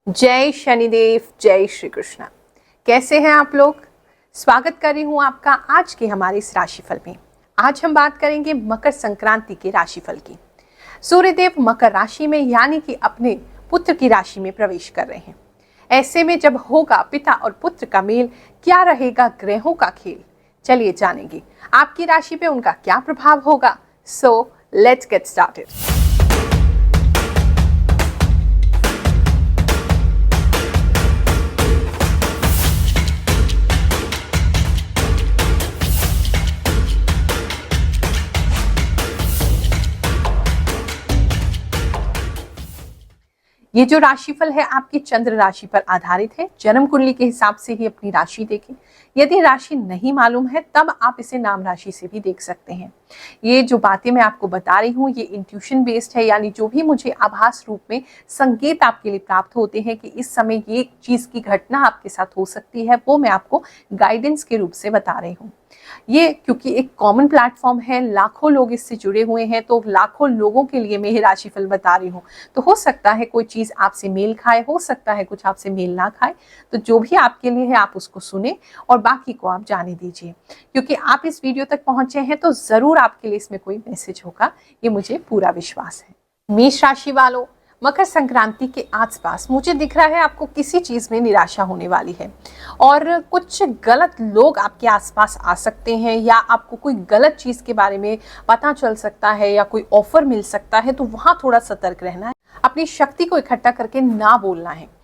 जय शनिदेव, जय श्री कृष्ण। कैसे हैं आप लोग? स्वागत कर रही हूँ आपका आज के हमारे इस राशिफल में। आज हम बात करेंगे मकर संक्रांति के राशिफल की। सूर्यदेव मकर राशि में यानी कि अपने पुत्र की राशि में प्रवेश कर रहे हैं। ऐसे में जब होगा पिता और पुत्र का मेल, क्या रहेगा ग्रहों का खेल, चलिए जानेंगे आपकी राशि पे उनका क्या प्रभाव होगा। So let's get started. ये जो राशिफल है आपकी चंद्र राशि पर आधारित है। जन्म कुंडली के हिसाब से ही अपनी राशि देखें। यदि राशि नहीं मालूम है तब आप इसे नाम राशि से भी देख सकते हैं। ये जो बातें मैं आपको बता रही हूँ ये इंट्यूशन बेस्ड है, यानी जो भी मुझे आभास रूप में संकेत आपके लिए प्राप्त होते हैं कि इस समय ये चीज की घटना आपके साथ हो सकती है, वो मैं आपको गाइडेंस के रूप से बता रही हूँ। ये क्योंकि एक कॉमन प्लेटफॉर्म है, लाखों लोग इससे जुड़े हुए हैं, तो लाखों लोगों के लिए मैं ये राशिफल बता रही हूँ। तो हो सकता है कोई चीज आपसे मेल खाए, हो सकता है कुछ आपसे मेल ना खाए। तो जो भी आपके लिए है आप उसको सुने और बाकी को आप जाने दीजिए। क्योंकि आप इस वीडियो तक पहुंचे हैं तो जरूर आपके लिए इसमें कोई मैसेज होगा, ये मुझे पूरा विश्वास है। मेष राशि वालों, मकर संक्रांति के आसपास मुझे दिख रहा है आपको किसी चीज में निराशा होने वाली है और कुछ गलत लोग आपके आसपास आ सकते हैं, या आपको कोई गलत चीज के बारे में पता चल सकता है या कोई ऑफर मिल सकता है। तो वहां थोड़ा सतर्क रहना है, अपनी शक्ति को इकट्ठा करके ना बोलना है।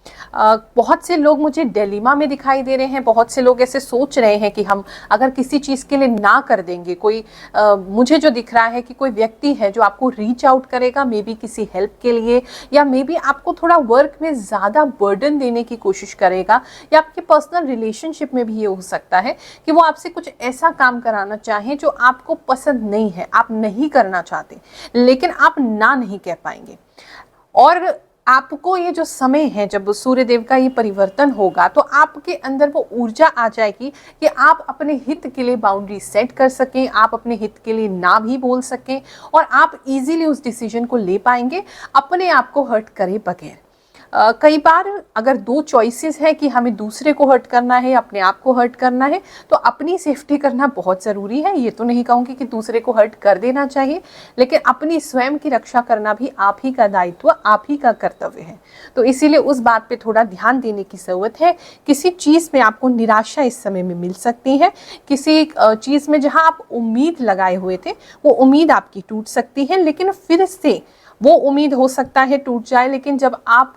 बहुत से लोग मुझे डिलेमा में दिखाई दे रहे हैं। बहुत से लोग ऐसे सोच रहे हैं कि हम अगर किसी चीज़ के लिए ना कर देंगे, कोई मुझे जो दिख रहा है कि कोई व्यक्ति है जो आपको रीच आउट करेगा, मे बी किसी हेल्प के लिए, या मे बी आपको थोड़ा वर्क में ज़्यादा बर्डन देने की कोशिश करेगा, या आपके पर्सनल रिलेशनशिप में भी ये हो सकता है कि वो आपसे कुछ ऐसा काम कराना चाहें जो आपको पसंद नहीं है, आप नहीं करना चाहते, लेकिन आप ना नहीं कह पाएंगे। और आपको ये जो समय है जब सूर्यदेव का ये परिवर्तन होगा तो आपके अंदर वो ऊर्जा आ जाएगी कि आप अपने हित के लिए बाउंड्री सेट कर सकें, आप अपने हित के लिए ना भी बोल सकें और आप इजीली उस डिसीजन को ले पाएंगे अपने आप को हर्ट करे बगैर। कई बार अगर दो चॉइसेस है कि हमें दूसरे को हर्ट करना है, अपने आप को हर्ट करना है, तो अपनी सेफ्टी करना बहुत ज़रूरी है। ये तो नहीं कहूँगी कि दूसरे को हर्ट कर देना चाहिए, लेकिन अपनी स्वयं की रक्षा करना भी आप ही का दायित्व, आप ही का कर्तव्य है। तो इसीलिए उस बात पे थोड़ा ध्यान देने की ज़रूरत है। किसी चीज़ में आपको निराशा इस समय में मिल सकती है। किसी चीज़ में जहाँ आप उम्मीद लगाए हुए थे वो उम्मीद आपकी टूट सकती है, लेकिन फिर से वो उम्मीद हो सकता है टूट जाए, लेकिन जब आप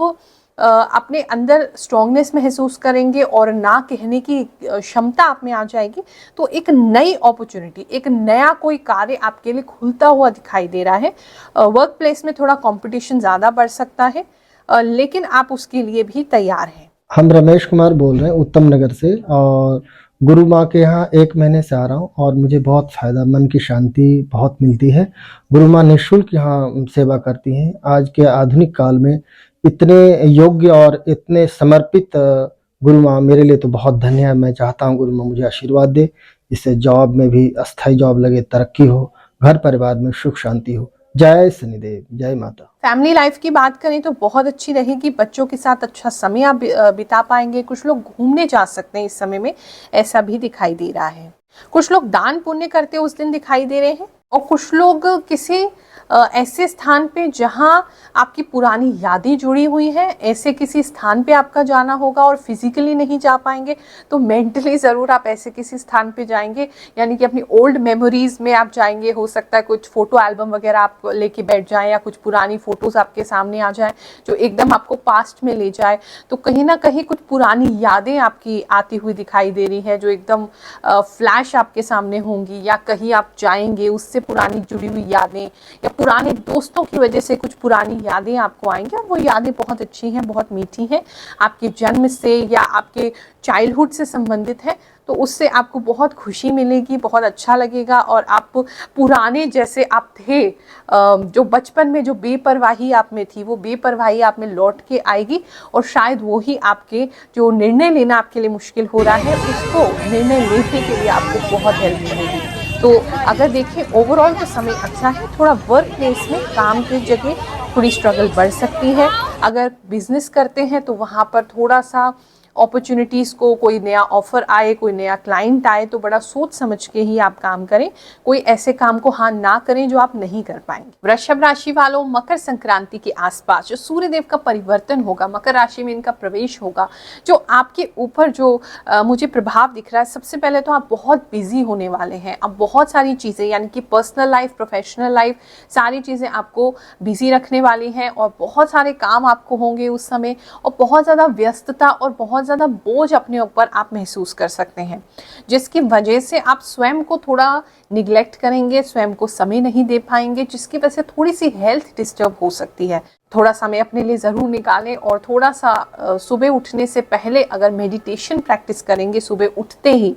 अपने अंदर स्ट्रॉन्गनेस महसूस करेंगे और ना कहने की क्षमता आप में आ जाएगी तो एक नई अपॉर्चुनिटी, एक नया कोई कार्य आपके लिए खुलता हुआ दिखाई दे रहा है। वर्क प्लेस में थोड़ा कंपटीशन ज़्यादा बढ़ सकता है, लेकिन आप उसके लिए भी तैयार हैं। हम रमेश कुमार बोल रहे हैं उत्तम नगर से, और गुरु माँ के यहाँ 1 महीने से आ रहा हूँ और मुझे बहुत फ़ायदा, मन की शांति बहुत मिलती है। गुरु माँ निःशुल्क यहाँ सेवा करती हैं। आज के आधुनिक काल में इतने योग्य और इतने समर्पित गुरु माँ मेरे लिए तो बहुत धन्य है। मैं चाहता हूँ गुरु माँ मुझे आशीर्वाद दे, जिससे जॉब में भी अस्थायी जॉब लगे, तरक्की हो, घर परिवार में सुख शांति हो। जय शनिदेव, जय माता। फैमिली लाइफ की बात करें तो बहुत अच्छी रहेगी। बच्चों के साथ अच्छा समय आप बिता पाएंगे। कुछ लोग घूमने जा सकते हैं इस समय में, ऐसा भी दिखाई दे रहा है। कुछ लोग दान पुण्य करते उस दिन दिखाई दे रहे हैं, और कुछ लोग किसी ऐसे स्थान पे जहां आपकी पुरानी यादें जुड़ी हुई हैं, ऐसे किसी स्थान पे आपका जाना होगा और फिजिकली नहीं जा पाएंगे तो मेंटली ज़रूर आप ऐसे किसी स्थान पे जाएंगे, यानी कि अपनी ओल्ड मेमोरीज में आप जाएंगे। हो सकता है कुछ फोटो एल्बम वगैरह आप लेके बैठ जाएं, या कुछ पुरानी फोटोज़ आपके सामने आ जाएं जो एकदम आपको पास्ट में ले जाए। तो कहीं ना कहीं कुछ पुरानी यादें आपकी आती हुई दिखाई दे रही हैं जो एकदम फ्लैश आपके सामने होंगी, या कहीं आप जाएंगे उससे पुरानी जुड़ी हुई यादें, या पुराने दोस्तों की वजह से कुछ पुरानी यादें आपको आएंगी। और वो यादें बहुत अच्छी हैं, बहुत मीठी हैं, आपके जन्म से या आपके चाइल्डहुड से संबंधित है। तो उससे आपको बहुत खुशी मिलेगी, बहुत अच्छा लगेगा, और आप पुराने जैसे आप थे, जो बचपन में जो बेपरवाही आप में थी वो बेपरवाही आप में लौट के आएगी, और शायद वो ही आपके जो निर्णय लेना आपके लिए मुश्किल हो रहा है उसको निर्णय लेने के लिए आपको बहुत हेल्प मिलेगी। तो अगर देखें ओवरऑल तो समय अच्छा है। थोड़ा वर्क प्लेस में काम की जगह थोड़ी स्ट्रगल बढ़ सकती है। अगर बिजनेस करते हैं तो वहाँ पर थोड़ा सा अपॉर्चुनिटीज़ को, कोई नया ऑफर आए, कोई नया क्लाइंट आए तो बड़ा सोच समझ के ही आप काम करें। कोई ऐसे काम को हाँ ना करें जो आप नहीं कर पाएंगे। वृषभ राशि वालों, मकर संक्रांति के आसपास जो सूर्यदेव का परिवर्तन होगा, मकर राशि में इनका प्रवेश होगा, जो आपके ऊपर जो मुझे प्रभाव दिख रहा है, सबसे पहले तो आप बहुत बिजी होने वाले हैं। अब बहुत सारी चीज़ें यानी कि पर्सनल लाइफ, प्रोफेशनल लाइफ, सारी चीज़ें आपको बिजी रखने वाली हैं और बहुत सारे काम आपको होंगे उस समय, और बहुत ज़्यादा व्यस्तता और बहुत ज़्यादा बोझ अपने ऊपर आप महसूस कर सकते हैं, जिसकी वजह से आप स्वयं को थोड़ा निग्लेक्ट करेंगे, स्वयं को समय नहीं दे पाएंगे, जिसकी वजह से थोड़ी सी हेल्थ डिस्टर्ब हो सकती है। थोड़ा समय अपने लिए ज़रूर निकालें और थोड़ा सा सुबह उठने से पहले अगर मेडिटेशन प्रैक्टिस करेंगे सुबह उठते ही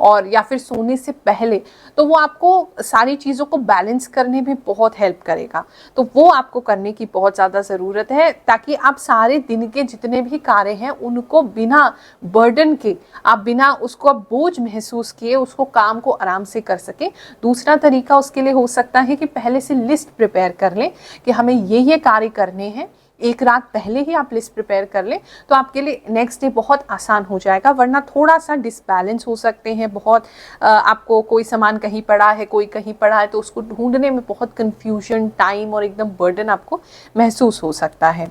और या फिर सोने से पहले, तो वो आपको सारी चीज़ों को बैलेंस करने में बहुत हेल्प करेगा। तो वो आपको करने की बहुत ज़्यादा ज़रूरत है, ताकि आप सारे दिन के जितने भी कार्य हैं उनको बिना बर्डन के, आप बिना उसको आप बोझ महसूस किए उसको काम को आराम से कर सकें। दूसरा तरीका उसके लिए हो सकता है कि पहले से लिस्ट प्रिपेयर कर लें कि हमें ये कार्य करने हैं। एक रात पहले ही आप लिस्ट प्रिपेयर कर लें तो आपके लिए नेक्स्ट डे बहुत आसान हो जाएगा। वरना थोड़ा सा डिसबैलेंस हो सकते हैं, बहुत आपको कोई सामान कहीं पड़ा है, कोई कहीं पड़ा है, तो उसको ढूंढने में बहुत कंफ्यूजन, टाइम और एकदम बर्डन आपको महसूस हो सकता है।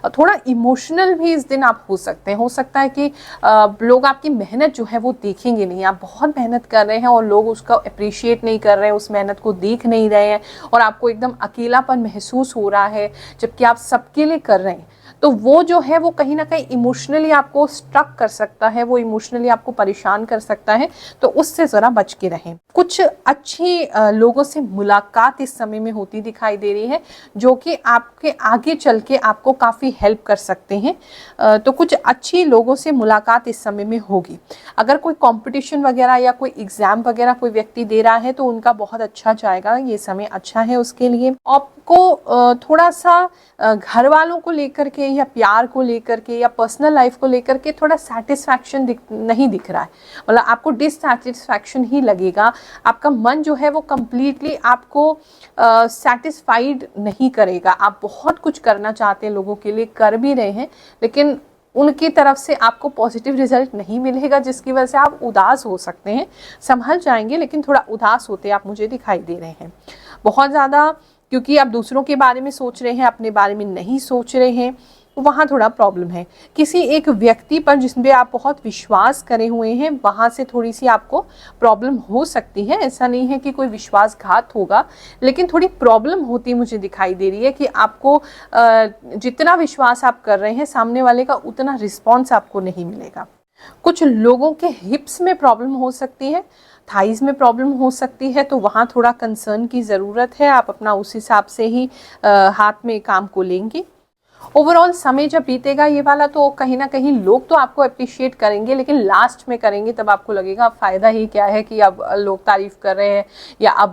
थोड़ा इमोशनल भी इस दिन आप हो सकते हैं। हो सकता है कि लोग आपकी मेहनत जो है वो देखेंगे नहीं, आप बहुत मेहनत कर रहे हैं और लोग उसका अप्रिशिएट नहीं कर रहे हैं, उस मेहनत को देख नहीं रहे हैं और आपको एकदम अकेलापन महसूस हो रहा है, जबकि आप सबके लिए कर रहे हैं। तो वो जो है वो कहीं ना कहीं इमोशनली आपको स्ट्रक कर सकता है, वो इमोशनली आपको परेशान कर सकता है। तो उससे ज़रा बच के रहें। कुछ अच्छी लोगों से मुलाकात इस समय में होती दिखाई दे रही है, जो कि आपके आगे चल के आपको काफ़ी हेल्प कर सकते हैं। तो कुछ अच्छी लोगों से मुलाकात इस समय में होगी। अगर कोई कंपटीशन वगैरह या कोई एग्ज़ाम वगैरह कोई व्यक्ति दे रहा है तो उनका बहुत अच्छा जाएगा, ये समय अच्छा है उसके लिए। आपको थोड़ा सा घर वालों को लेकर के या प्यार को लेकर के या पर्सनल लाइफ को लेकर के थोड़ा सेटिस्फैक्शन नहीं दिख रहा है, मतलब आपको डिससेटिस्फैक्शन ही लगेगा। आपका मन जो है वो कम्प्लीटली आपको सेटिस्फाइड नहीं करेगा। आप बहुत कुछ करना चाहते हैं, लोगों के लिए कर भी रहे हैं, लेकिन उनकी तरफ से आपको पॉजिटिव रिजल्ट नहीं मिलेगा, जिसकी वजह से आप उदास हो सकते हैं। संभल जाएंगे लेकिन थोड़ा उदास होते आप मुझे दिखाई दे रहे हैं बहुत ज़्यादा, क्योंकि आप दूसरों के बारे में सोच रहे हैं, अपने बारे में नहीं सोच रहे हैं। वहाँ थोड़ा प्रॉब्लम है। किसी एक व्यक्ति पर जिसमें आप बहुत विश्वास करे हुए हैं, वहाँ से थोड़ी सी आपको प्रॉब्लम हो सकती है। ऐसा नहीं है कि कोई विश्वासघात होगा, लेकिन थोड़ी प्रॉब्लम होती मुझे दिखाई दे रही है कि आपको जितना विश्वास आप कर रहे हैं सामने वाले का उतना रिस्पॉन्स आपको नहीं मिलेगा। कुछ लोगों के हिप्स में प्रॉब्लम हो सकती है, थाइज में प्रॉब्लम हो सकती है, तो वहाँ थोड़ा कंसर्न की ज़रूरत है। आप अपना उस हिसाब से ही हाथ में काम को लेंगे। ओवरऑल समय जब बीतेगा ये वाला, तो कहीं ना कहीं लोग तो आपको अप्रिशिएट करेंगे, लेकिन लास्ट में करेंगे तब आपको लगेगा फ़ायदा ही क्या है कि अब लोग तारीफ़ कर रहे हैं या अब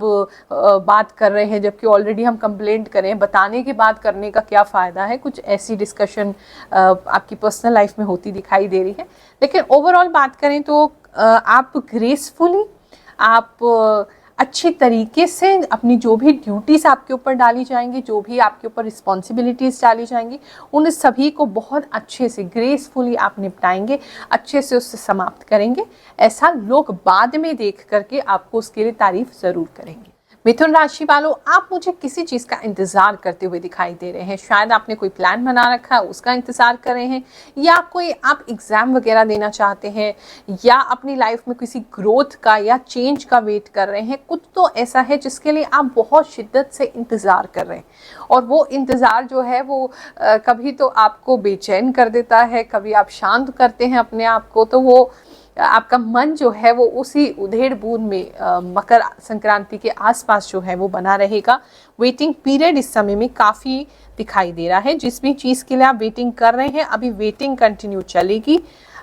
बात कर रहे हैं, जबकि ऑलरेडी हम कंप्लेंट करें, बताने के बाद करने का क्या फ़ायदा है। कुछ ऐसी डिस्कशन आपकी पर्सनल लाइफ में होती दिखाई दे रही है। लेकिन ओवरऑल बात करें तो आप ग्रेसफुली, आप अच्छे तरीके से अपनी जो भी ड्यूटीज़ आपके ऊपर डाली जाएंगी, जो भी आपके ऊपर रिस्पॉन्सिबिलिटीज़ डाली जाएंगी, उन सभी को बहुत अच्छे से ग्रेसफुली आप निपटाएंगे, अच्छे से उससे समाप्त करेंगे। ऐसा लोग बाद में देख करके आपको उसके लिए तारीफ ज़रूर करेंगे। मिथुन राशि वालों, आप मुझे किसी चीज़ का इंतज़ार करते हुए दिखाई दे रहे हैं। शायद आपने कोई प्लान बना रखा है, उसका इंतज़ार कर रहे हैं, या कोई आप एग्ज़ाम वगैरह देना चाहते हैं, या अपनी लाइफ में किसी ग्रोथ का या चेंज का वेट कर रहे हैं। कुछ तो ऐसा है जिसके लिए आप बहुत शिद्दत से इंतज़ार कर रहे हैं, और वो इंतज़ार जो है वो कभी तो आपको बेचैन कर देता है, कभी आप शांत करते हैं अपने आप को, तो वो आपका मन जो है वो उसी उधेड़ बूंद में मकर संक्रांति के आसपास जो है वो बना रहेगा। वेटिंग पीरियड इस समय में काफ़ी दिखाई दे रहा है। जिस भी चीज़ के लिए आप वेटिंग कर रहे हैं, अभी वेटिंग कंटिन्यू चलेगी।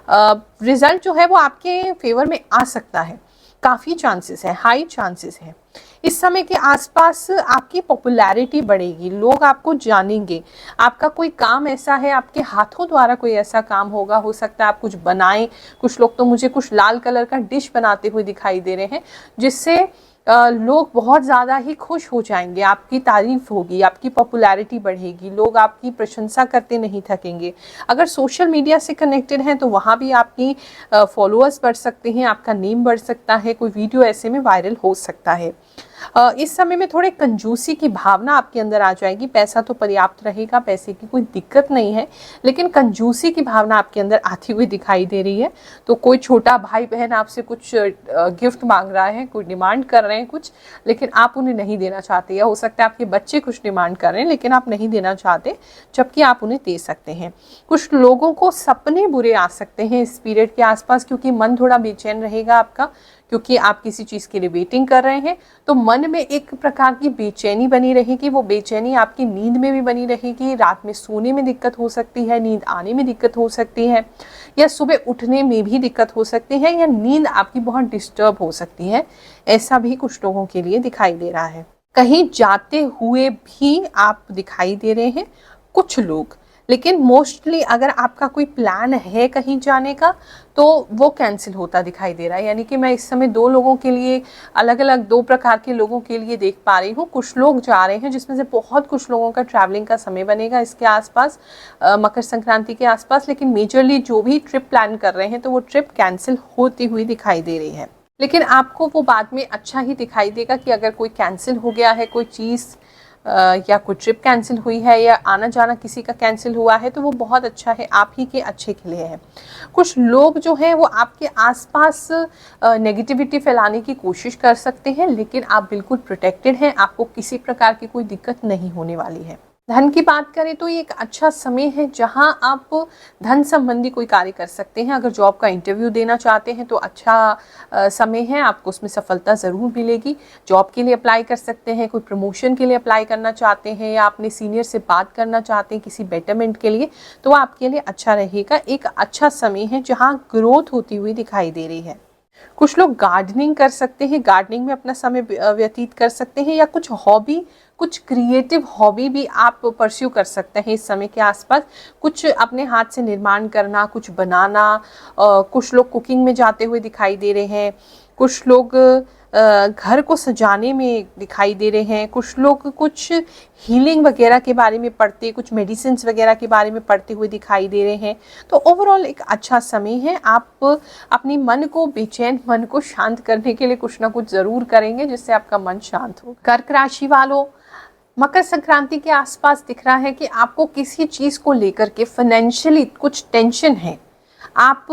रिजल्ट जो है वो आपके फेवर में आ सकता है, काफ़ी चांसेस है, हाई चांसेस है। इस समय के आसपास आपकी पॉपुलैरिटी बढ़ेगी, लोग आपको जानेंगे। आपका कोई काम ऐसा है, आपके हाथों द्वारा कोई ऐसा काम होगा, हो सकता है आप कुछ बनाएं। कुछ लोग तो मुझे कुछ लाल कलर का डिश बनाते हुए दिखाई दे रहे हैं, जिससे लोग बहुत ज़्यादा ही खुश हो जाएंगे, आपकी तारीफ होगी, आपकी पॉपुलैरिटी बढ़ेगी, लोग आपकी प्रशंसा करते नहीं थकेंगे। अगर सोशल मीडिया से कनेक्टेड हैं तो वहाँ भी आपकी फॉलोअर्स बढ़ सकते हैं, आपका नेम बढ़ सकता है, कोई वीडियो ऐसे में वायरल हो सकता है। इस समय में थोड़े कंजूसी की भावना आपके अंदर आ जाएगी। पैसा तो पर्याप्त रहेगा, पैसे की कोई दिक्कत नहीं है, लेकिन कंजूसी की भावना आपके अंदर आती हुई दिखाई दे रही है। तो कोई छोटा भाई बहन आपसे कुछ गिफ्ट मांग रहा है, कोई डिमांड कर रहे हैं कुछ, लेकिन आप उन्हें नहीं देना चाहते, या हो सकता है आपके बच्चे कुछ डिमांड कर रहे हैं लेकिन आप नहीं देना चाहते, जबकि आप उन्हें दे सकते हैं। कुछ लोगों को सपने बुरे आ सकते हैं इस पीरियड के आसपास, क्योंकि मन थोड़ा बेचैन रहेगा आपका, क्योंकि आप किसी चीज़ के लिए वेटिंग कर रहे हैं। तो मन में एक प्रकार की बेचैनी बनी रहेगी, वो बेचैनी आपकी नींद में भी बनी रहेगी, रात में सोने में दिक्कत हो सकती है, नींद आने में दिक्कत हो सकती है, या सुबह उठने में भी दिक्कत हो सकती है, या नींद आपकी बहुत डिस्टर्ब हो सकती है। ऐसा भी कुछ लोगों के लिए दिखाई दे रहा है। कहीं जाते हुए भी आप दिखाई दे रहे हैं कुछ लोग, लेकिन मोस्टली अगर आपका कोई प्लान है कहीं जाने का तो वो कैंसिल होता दिखाई दे रहा है। यानी कि मैं इस समय दो लोगों के लिए, अलग अलग दो प्रकार के लोगों के लिए देख पा रही हूँ। कुछ लोग जा रहे हैं, जिसमें से बहुत कुछ लोगों का ट्रैवलिंग का समय बनेगा इसके आसपास, मकर संक्रांति के आसपास, लेकिन मेजरली जो भी ट्रिप प्लान कर रहे हैं तो वो ट्रिप कैंसिल होती हुई दिखाई दे रही है। लेकिन आपको वो बाद में अच्छा ही दिखाई देगा कि अगर कोई कैंसिल हो गया है, कोई चीज़ या कोई ट्रिप कैंसिल हुई है, या आना जाना किसी का कैंसिल हुआ है, तो वो बहुत अच्छा है, आप ही के अच्छे के लिए है। कुछ लोग जो हैं वो आपके आसपास नेगेटिविटी फैलाने की कोशिश कर सकते हैं, लेकिन आप बिल्कुल प्रोटेक्टेड हैं, आपको किसी प्रकार की कोई दिक्कत नहीं होने वाली है। धन की बात करें तो ये एक अच्छा समय है जहां आप धन संबंधी कोई कार्य कर सकते हैं। अगर जॉब का इंटरव्यू देना चाहते हैं तो अच्छा समय है, आपको उसमें सफलता ज़रूर मिलेगी। जॉब के लिए अप्लाई कर सकते हैं, कोई प्रमोशन के लिए अप्लाई करना चाहते हैं, या अपने सीनियर से बात करना चाहते हैं किसी बेटरमेंट के लिए, तो आपके लिए अच्छा रहेगा। एक अच्छा समय है जहाँ ग्रोथ होती हुई दिखाई दे रही है। कुछ लोग गार्डनिंग कर सकते हैं, गार्डनिंग में अपना समय व्यतीत कर सकते हैं, या कुछ हॉबी, कुछ क्रिएटिव हॉबी भी आप परस्यू कर सकते हैं इस समय के आसपास। कुछ अपने हाथ से निर्माण करना, कुछ बनाना, कुछ लोग कुकिंग में जाते हुए दिखाई दे रहे हैं, कुछ लोग घर को सजाने में दिखाई दे रहे हैं, कुछ लोग कुछ हीलिंग वगैरह के बारे में पढ़ते, कुछ मेडिसिन वगैरह के बारे में पढ़ते हुए दिखाई दे रहे हैं। तो ओवरऑल एक अच्छा समय है। आप अपनी मन को, बेचैन मन को शांत करने के लिए कुछ ना कुछ ज़रूर करेंगे जिससे आपका मन शांत हो। कर्क राशि वालों, मकर संक्रांति के आसपास दिख रहा है कि आपको किसी चीज़ को लेकर के फाइनेंशियली कुछ टेंशन है। आप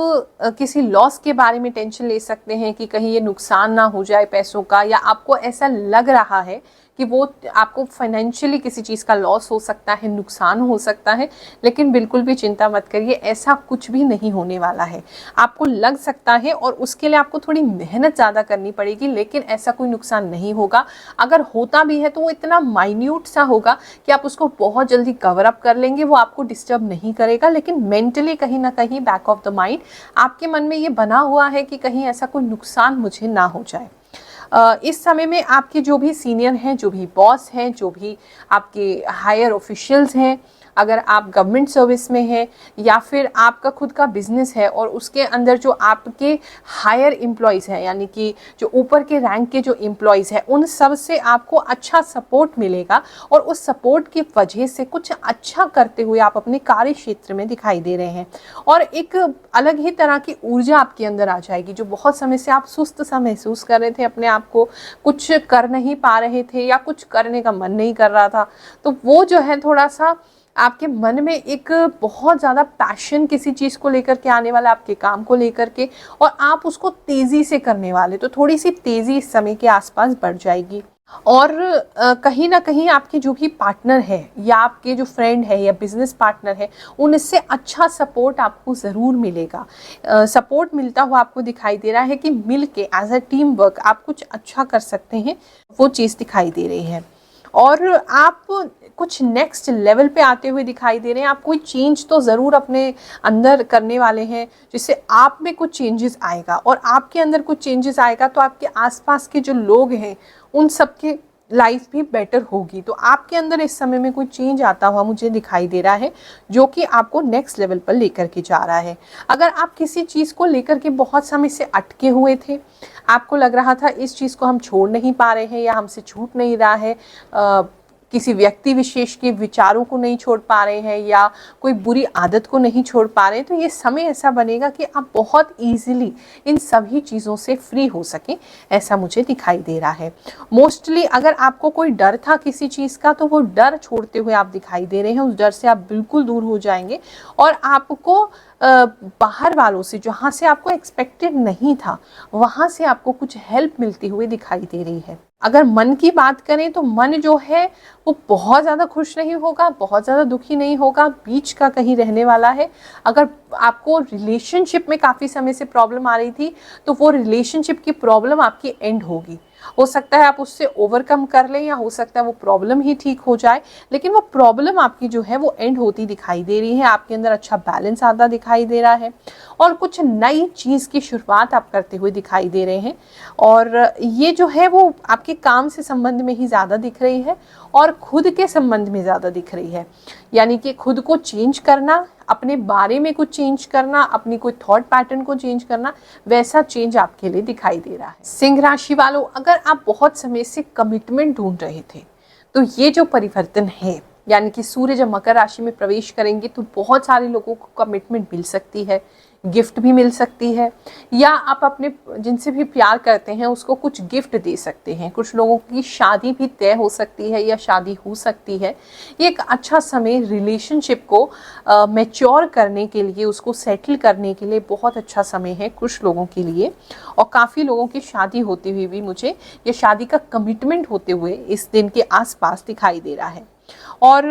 किसी लॉस के बारे में टेंशन ले सकते हैं कि कहीं ये नुकसान ना हो जाए पैसों का, या आपको ऐसा लग रहा है कि वो आपको फाइनेंशियली किसी चीज़ का लॉस हो सकता है, नुकसान हो सकता है। लेकिन बिल्कुल भी चिंता मत करिए, ऐसा कुछ भी नहीं होने वाला है। आपको लग सकता है और उसके लिए आपको थोड़ी मेहनत ज़्यादा करनी पड़ेगी, लेकिन ऐसा कोई नुकसान नहीं होगा। अगर होता भी है तो वो इतना माइन्यूट सा होगा कि आप उसको बहुत जल्दी कवर अप कर लेंगे, वो आपको डिस्टर्ब नहीं करेगा। लेकिन मेंटली कहीं ना कहीं बैक ऑफ द माइंड आपके मन में ये बना हुआ है कि कहीं ऐसा कोई नुकसान मुझे ना हो जाए। इस समय में आपके जो भी सीनियर हैं, जो भी बॉस हैं, जो भी आपके हायर ऑफिशियल्स हैं, अगर आप गवर्नमेंट सर्विस में हैं या फिर आपका खुद का बिजनेस है और उसके अंदर जो आपके हायर एम्प्लॉयज़ हैं, यानी कि जो ऊपर के रैंक के जो एम्प्लॉयज़ हैं, उन सब से आपको अच्छा सपोर्ट मिलेगा, और उस सपोर्ट की वजह से कुछ अच्छा करते हुए आप अपने कार्य क्षेत्र में दिखाई दे रहे हैं, और एक अलग ही तरह की ऊर्जा आपके अंदर आ जाएगी। जो बहुत समय से आप सुस्त सा महसूस कर रहे थे अपने आप को, कुछ कर नहीं पा रहे थे या कुछ करने का मन नहीं कर रहा था, तो वो जो है थोड़ा सा आपके मन में एक बहुत ज़्यादा पैशन किसी चीज़ को लेकर के आने वाला, आपके काम को लेकर के, और आप उसको तेज़ी से करने वाले, तो थोड़ी सी तेज़ी इस समय के आसपास बढ़ जाएगी। और कहीं ना कहीं आपके जो भी पार्टनर है, या आपके जो फ्रेंड है या बिजनेस पार्टनर है, उनसे अच्छा सपोर्ट आपको ज़रूर मिलेगा। सपोर्ट मिलता हुआ आपको दिखाई दे रहा है कि मिल के एज अ टीम वर्क आप कुछ अच्छा कर सकते हैं, वो चीज़ दिखाई दे रही है। और आप कुछ नेक्स्ट लेवल पे आते हुए दिखाई दे रहे हैं। आप कोई चेंज तो ज़रूर अपने अंदर करने वाले हैं, जिससे आप में कुछ चेंजेस आएगा, और आपके अंदर कुछ चेंजेस आएगा तो आपके आसपास के जो लोग हैं उन सब के लाइफ भी बेटर होगी। तो आपके अंदर इस समय में कोई चेंज आता हुआ मुझे दिखाई दे रहा है जो कि आपको नेक्स्ट लेवल पर लेकर के जा रहा है। अगर आप किसी चीज़ को लेकर के बहुत समय से अटके हुए थे, आपको लग रहा था इस चीज़ को हम छोड़ नहीं पा रहे हैं या हमसे छूट नहीं रहा है, किसी व्यक्ति विशेष के विचारों को नहीं छोड़ पा रहे हैं या कोई बुरी आदत को नहीं छोड़ पा रहे हैं, तो ये समय ऐसा बनेगा कि आप बहुत इजीली इन सभी चीज़ों से फ्री हो सके, ऐसा मुझे दिखाई दे रहा है। मोस्टली अगर आपको कोई डर था किसी चीज़ का, तो वो डर छोड़ते हुए आप दिखाई दे रहे हैं, उस डर से आप बिल्कुल दूर हो जाएंगे और आपको बाहर वालों से, जहाँ से आपको एक्सपेक्टेड नहीं था, वहाँ से आपको कुछ हेल्प मिलती हुई दिखाई दे रही है। अगर मन की बात करें तो मन जो है वो बहुत ज़्यादा खुश नहीं होगा, बहुत ज़्यादा दुखी नहीं होगा, बीच का कहीं रहने वाला है। अगर आपको रिलेशनशिप में काफ़ी समय से प्रॉब्लम आ रही थी, तो वो रिलेशनशिप की प्रॉब्लम आपकी एंड होगी। हो सकता है आप उससे ओवरकम कर लें या हो सकता है वो प्रॉब्लम ही ठीक हो जाए, लेकिन वो प्रॉब्लम आपकी जो है वो एंड होती दिखाई दे रही है। आपके अंदर अच्छा बैलेंस आता दिखाई दे रहा है और कुछ नई चीज़ की शुरुआत आप करते हुए दिखाई दे रहे हैं। और ये जो है वो आपके काम से संबंध में ही ज़्यादा दिख रही है और खुद के संबंध में ज़्यादा दिख रही है। यानी कि खुद को चेंज करना, अपने बारे में कुछ चेंज करना, अपनी कोई थॉट पैटर्न को चेंज करना, वैसा चेंज आपके लिए दिखाई दे रहा है। सिंह राशि वालों, अगर आप बहुत समय से कमिटमेंट ढूंढ रहे थे, तो ये जो परिवर्तन है, यानी कि सूर्य जब मकर राशि में प्रवेश करेंगे तो बहुत सारे लोगों को कमिटमेंट मिल सकती है, गिफ्ट भी मिल सकती है, या आप अपने जिनसे भी प्यार करते हैं उसको कुछ गिफ्ट दे सकते हैं। कुछ लोगों की शादी भी तय हो सकती है या शादी हो सकती है। ये एक अच्छा समय रिलेशनशिप को मैच्योर करने के लिए, उसको सेटल करने के लिए बहुत अच्छा समय है कुछ लोगों के लिए। और काफ़ी लोगों की शादी होती हुई भी मुझे ये शादी का कमिटमेंट होते हुए इस दिन के आसपास दिखाई दे रहा है। और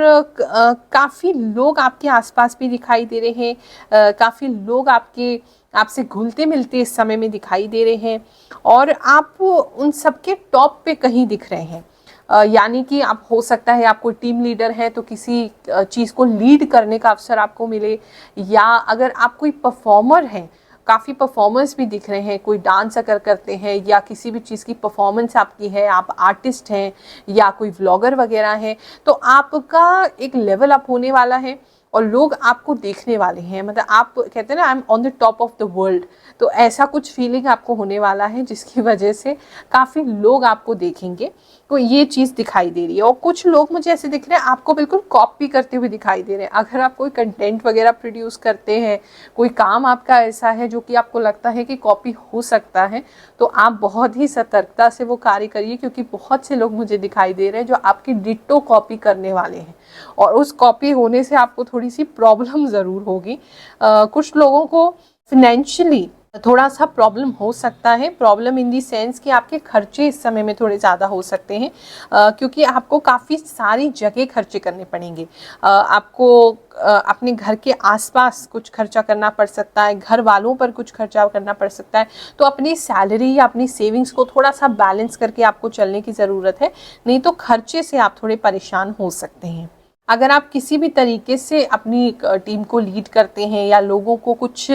काफ़ी लोग आपके आसपास भी दिखाई दे रहे हैं, काफ़ी लोग आपसे घुलते मिलते इस समय में दिखाई दे रहे हैं और आप उन सबके टॉप पे कहीं दिख रहे हैं। यानी कि आप, हो सकता है आप कोई टीम लीडर हैं तो किसी चीज़ को लीड करने का अवसर आपको मिले, या अगर आप कोई परफॉर्मर हैं, काफ़ी परफॉर्मर्स भी दिख रहे हैं, कोई डांस अगर करते हैं या किसी भी चीज़ की परफॉर्मेंस आपकी है, आप आर्टिस्ट हैं या कोई व्लॉगर वगैरह हैं, तो आपका एक लेवल अप होने वाला है और लोग आपको देखने वाले हैं। मतलब आप कहते हैं ना, I am on the top of the world, तो ऐसा कुछ फीलिंग आपको होने वाला है जिसकी वजह से काफ़ी लोग आपको देखेंगे। तो ये चीज़ दिखाई दे रही है। और कुछ लोग मुझे ऐसे दिख रहे हैं आपको बिल्कुल कॉपी करते हुए दिखाई दे रहे हैं। अगर आप कोई कंटेंट वगैरह प्रोड्यूस करते हैं, कोई काम आपका ऐसा है जो कि आपको लगता है कि कॉपी हो सकता है, तो आप बहुत ही सतर्कता से वो कार्य करिए, क्योंकि बहुत से लोग मुझे दिखाई दे रहे हैं जो आपकी डिट्टो कॉपी करने वाले हैं और उस कॉपी होने से आपको थोड़ी सी प्रॉब्लम ज़रूर होगी। कुछ लोगों को फिनेंशियली थोड़ा सा प्रॉब्लम हो सकता है। प्रॉब्लम इन दी सेंस कि आपके खर्चे इस समय में थोड़े ज़्यादा हो सकते हैं, क्योंकि आपको काफ़ी सारी जगह खर्चे करने पड़ेंगे। आपको अपने घर के आसपास कुछ खर्चा करना पड़ सकता है, घर वालों पर कुछ खर्चा करना पड़ सकता है। तो अपनी सैलरी या अपनी सेविंग्स को थोड़ा सा बैलेंस करके आपको चलने की ज़रूरत है, नहीं तो खर्चे से आप थोड़े परेशान हो सकते हैं। अगर आप किसी भी तरीके से अपनी टीम को लीड करते हैं या लोगों को कुछ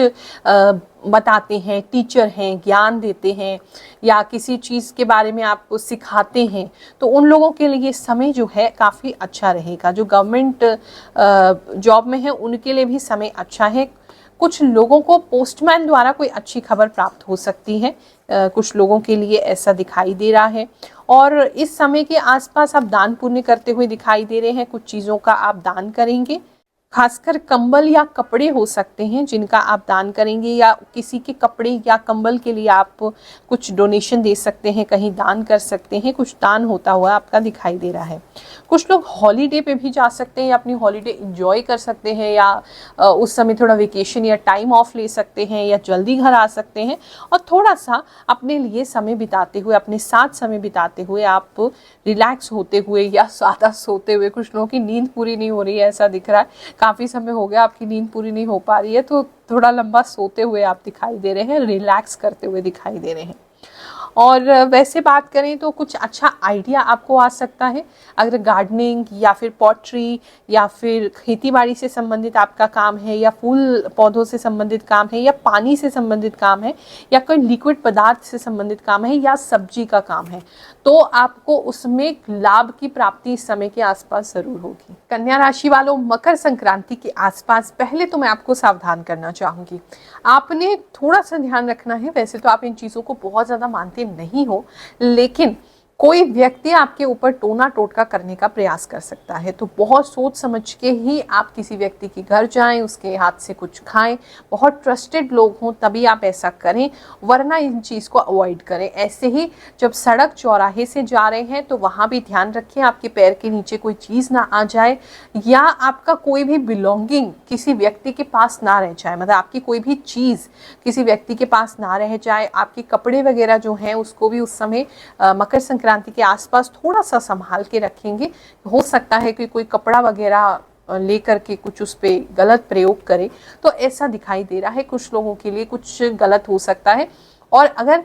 बताते हैं, टीचर हैं, ज्ञान देते हैं या किसी चीज़ के बारे में आप सिखाते हैं, तो उन लोगों के लिए समय जो है काफ़ी अच्छा रहेगा। जो गवर्नमेंट जॉब में है उनके लिए भी समय अच्छा है। कुछ लोगों को पोस्टमैन द्वारा कोई अच्छी खबर प्राप्त हो सकती है, कुछ लोगों के लिए ऐसा दिखाई दे रहा है। और इस समय के आसपास आप दान पुण्य करते हुए दिखाई दे रहे हैं, कुछ चीज़ों का आप दान करेंगे, खासकर कंबल या कपड़े हो सकते हैं जिनका आप दान करेंगे, या किसी के कपड़े या कंबल के लिए आप कुछ डोनेशन दे सकते हैं, कहीं दान कर सकते हैं, कुछ दान होता हुआ आपका दिखाई दे रहा है। कुछ लोग हॉलीडे पे भी जा सकते हैं या अपनी हॉलीडे एंजॉय कर सकते हैं, या उस समय थोड़ा वेकेशन या टाइम ऑफ ले सकते हैं, या जल्दी घर आ सकते हैं और थोड़ा सा अपने लिए समय बिताते हुए, अपने साथ समय बिताते हुए आप रिलैक्स होते हुए या ज़्यादा सोते हुए, कुछ लोगों की नींद पूरी नहीं हो रही है ऐसा दिख रहा है, काफ़ी समय हो गया आपकी नींद पूरी नहीं हो पा रही है, तो थोड़ा लंबा सोते हुए आप दिखाई दे रहे हैं, रिलैक्स करते हुए दिखाई दे रहे हैं। और वैसे बात करें तो कुछ अच्छा आइडिया आपको आ सकता है। अगर गार्डनिंग या फिर पॉटरी या फिर खेती बाड़ी से संबंधित आपका काम है, या फूल पौधों से संबंधित काम है, या पानी से संबंधित काम है, या कोई लिक्विड पदार्थ से संबंधित काम है, या सब्जी का काम है, तो आपको उसमें लाभ की प्राप्ति इस समय के आसपास जरूर होगी। कन्या राशि वालों, मकर संक्रांति के आसपास पहले तो मैं आपको सावधान करना चाहूंगी। आपने थोड़ा सा ध्यान रखना है। वैसे तो आप इन चीज़ों को बहुत ज़्यादा मानते नहीं हो, लेकिन कोई व्यक्ति आपके ऊपर टोना टोटका करने का प्रयास कर सकता है, तो बहुत सोच समझ के ही आप किसी व्यक्ति के घर जाएं, उसके हाथ से कुछ खाएं। बहुत ट्रस्टेड लोग हों तभी आप ऐसा करें, वरना इन चीज़ को अवॉइड करें। ऐसे ही जब सड़क चौराहे से जा रहे हैं तो वहाँ भी ध्यान रखें आपके पैर के नीचे कोई चीज़ ना आ जाए, या आपका कोई भी बिलोंगिंग किसी व्यक्ति के पास ना रह जाए, मतलब आपकी कोई भी चीज़ किसी व्यक्ति के पास ना रह जाए। आपके कपड़े वगैरह जो हैं उसको भी उस समय मकर संक्रांति के आसपास थोड़ा सा संभाल के रखेंगे। हो सकता है कि कोई कपड़ा वगैरह लेकर के कुछ उस पे गलत प्रयोग करे, तो ऐसा दिखाई दे रहा है कुछ लोगों के लिए कुछ गलत हो सकता है। और अगर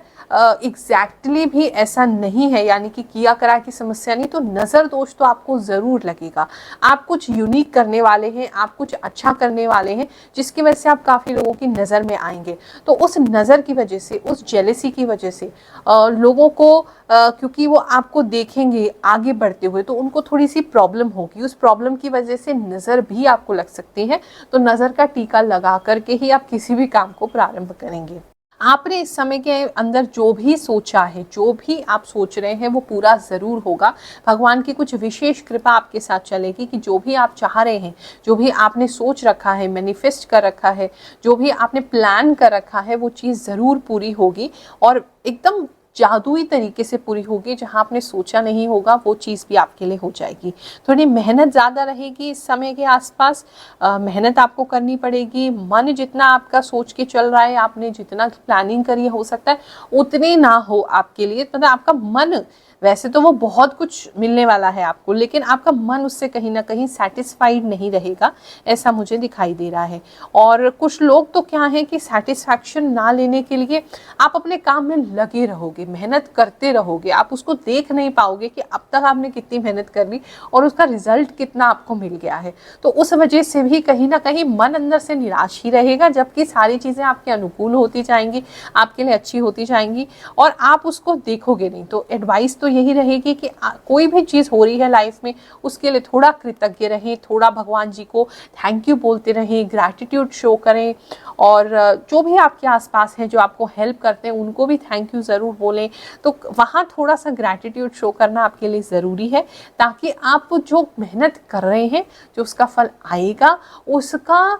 एग्जैक्टली भी ऐसा नहीं है, यानी कि किया करा की समस्या नहीं, तो नज़र दोष तो आपको ज़रूर लगेगा। आप कुछ यूनिक करने वाले हैं, आप कुछ अच्छा करने वाले हैं, जिसकी वजह से आप काफ़ी लोगों की नज़र में आएंगे। तो उस नज़र की वजह से, उस जेलेसी की वजह से लोगों को क्योंकि वो आपको देखेंगे आगे बढ़ते हुए, तो उनको थोड़ी सी प्रॉब्लम होगी। उस प्रॉब्लम की वजह से नज़र भी आपको लग सकती है, तो नज़र का टीका लगा करके ही आप किसी भी काम को प्रारंभ करेंगे। आपने इस समय के अंदर जो भी सोचा है, जो भी आप सोच रहे हैं, वो पूरा ज़रूर होगा। भगवान की कुछ विशेष कृपा आपके साथ चलेगी कि जो भी आप चाह रहे हैं, जो भी आपने सोच रखा है, मैनिफेस्ट कर रखा है, जो भी आपने प्लान कर रखा है, वो चीज़ ज़रूर पूरी होगी, और एकदम जादुई तरीके से पूरी होगी। जहां आपने सोचा नहीं होगा वो चीज़ भी आपके लिए हो जाएगी। थोड़ी मेहनत ज़्यादा रहेगी इस समय के आसपास, मेहनत आपको करनी पड़ेगी। मन जितना आपका सोच के चल रहा है, आपने जितना प्लानिंग करी, हो सकता है उतनी ना हो आपके लिए। मतलब आपका मन, वैसे तो वो बहुत कुछ मिलने वाला है आपको, लेकिन आपका मन उससे कहीं ना कहीं सेटिस्फाइड नहीं रहेगा, ऐसा मुझे दिखाई दे रहा है। और कुछ लोग तो क्या है कि सेटिस्फैक्शन ना लेने के लिए आप अपने काम में लगे रहोगे, मेहनत करते रहोगे। आप उसको देख नहीं पाओगे कि अब तक आपने कितनी मेहनत कर ली और उसका रिजल्ट कितना आपको मिल गया है। तो उस वजह से भी कहीं ना कहीं मन अंदर से निराश ही रहेगा, जबकि सारी चीज़ें आपके अनुकूल होती जाएंगी, आपके लिए अच्छी होती जाएंगी, और आप उसको देखोगे नहीं। तो एडवाइस तो यही रहेगी कि कोई भी चीज़ हो रही है लाइफ में, उसके लिए थोड़ा कृतज्ञ रहें, थोड़ा भगवान जी को थैंक यू बोलते रहें, ग्रैटिट्यूड शो करें, और जो भी आपके आसपास हैं जो आपको हेल्प करते हैं उनको भी थैंक यू ज़रूर बोलें। तो वहाँ थोड़ा सा ग्रैटिट्यूड शो करना आपके लिए ज़रूरी है, ताकि आप जो मेहनत कर रहे हैं, जो उसका फल आएगा, उसका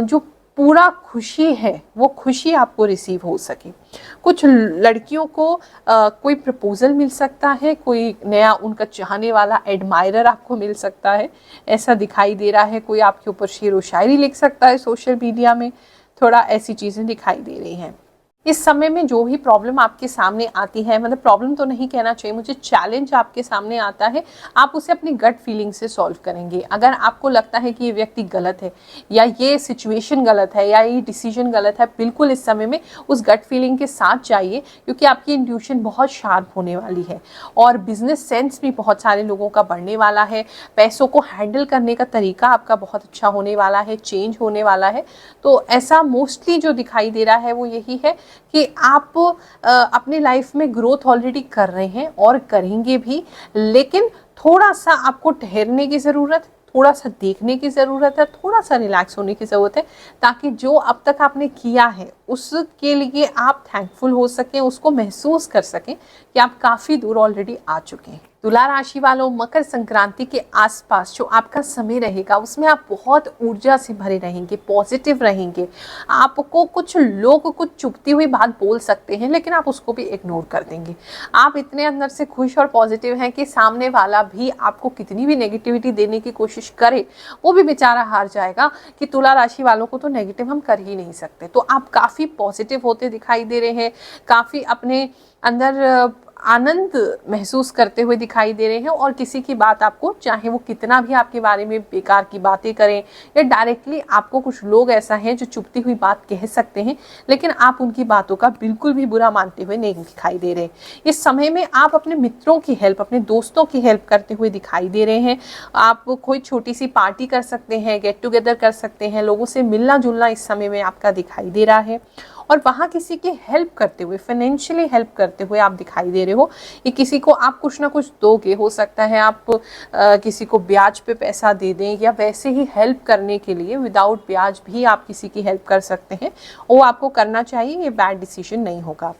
जो पूरा खुशी है, वो खुशी आपको रिसीव हो सके। कुछ लड़कियों को कोई प्रपोजल मिल सकता है, कोई नया उनका चाहने वाला एडमायरर आपको मिल सकता है, ऐसा दिखाई दे रहा है। कोई आपके ऊपर शेर व शायरी लिख सकता है सोशल मीडिया में, थोड़ा ऐसी चीज़ें दिखाई दे रही हैं। इस समय में जो भी प्रॉब्लम आपके सामने आती है, मतलब प्रॉब्लम तो नहीं कहना चाहिए मुझे, चैलेंज आपके सामने आता है, आप उसे अपनी गट फीलिंग से सॉल्व करेंगे। अगर आपको लगता है कि ये व्यक्ति गलत है, या ये सिचुएशन गलत है, या ये डिसीजन गलत है, बिल्कुल इस समय में उस गट फीलिंग के साथ जाइए, क्योंकि आपकी इंट्यूशन बहुत शार्प होने वाली है। और बिजनेस सेंस भी बहुत सारे लोगों का बढ़ने वाला है, पैसों को हैंडल करने का तरीका आपका बहुत अच्छा होने वाला है, चेंज होने वाला है। तो ऐसा मोस्टली जो दिखाई दे रहा है वो यही है कि आप अपनी लाइफ में ग्रोथ ऑलरेडी कर रहे हैं और करेंगे भी, लेकिन थोड़ा सा आपको ठहरने की ज़रूरत, थोड़ा सा देखने की ज़रूरत है, थोड़ा सा रिलैक्स होने की ज़रूरत है, ताकि जो अब तक आपने किया है उसके लिए आप थैंकफुल हो सकें, उसको महसूस कर सकें कि आप काफ़ी दूर ऑलरेडी आ चुके हैं। तुला राशि वालों, मकर संक्रांति के आसपास जो आपका समय रहेगा उसमें आप बहुत ऊर्जा से भरे रहेंगे, पॉजिटिव रहेंगे। आपको कुछ लोग कुछ चुभती हुई बात बोल सकते हैं, लेकिन आप उसको भी इग्नोर कर देंगे। आप इतने अंदर से खुश और पॉजिटिव हैं कि सामने वाला भी आपको कितनी भी नेगेटिविटी देने की कोशिश करे, वो भी बेचारा हार जाएगा कि तुला राशि वालों को तो नेगेटिव हम कर ही नहीं सकते। तो आप काफ़ी पॉजिटिव होते दिखाई दे रहे हैं, काफ़ी अपने अंदर आनंद महसूस करते हुए दिखाई दे रहे हैं और किसी की बात आपको, चाहे वो कितना भी आपके बारे में बेकार की बातें करें या डायरेक्टली आपको, कुछ लोग ऐसा हैं जो चुभती हुई बात कह सकते हैं लेकिन आप उनकी बातों का बिल्कुल भी बुरा मानते हुए नहीं दिखाई दे रहे। इस समय में आप अपने मित्रों की हेल्प, अपने दोस्तों की हेल्प करते हुए दिखाई दे रहे हैं। आप कोई छोटी सी पार्टी कर सकते हैं, गेट टुगेदर कर सकते हैं, लोगों से मिलना जुलना इस समय में आपका दिखाई दे रहा है और वहाँ किसी की हेल्प करते हुए, फाइनेंशियली हेल्प करते हुए आप दिखाई दे रहे हो। ये किसी को आप कुछ ना कुछ दोगे, हो सकता है आप किसी को ब्याज पे पैसा दे दें या वैसे ही हेल्प करने के लिए विदाउट ब्याज भी आप किसी की हेल्प कर सकते हैं। वो आपको करना चाहिए, ये बैड डिसीजन नहीं होगा।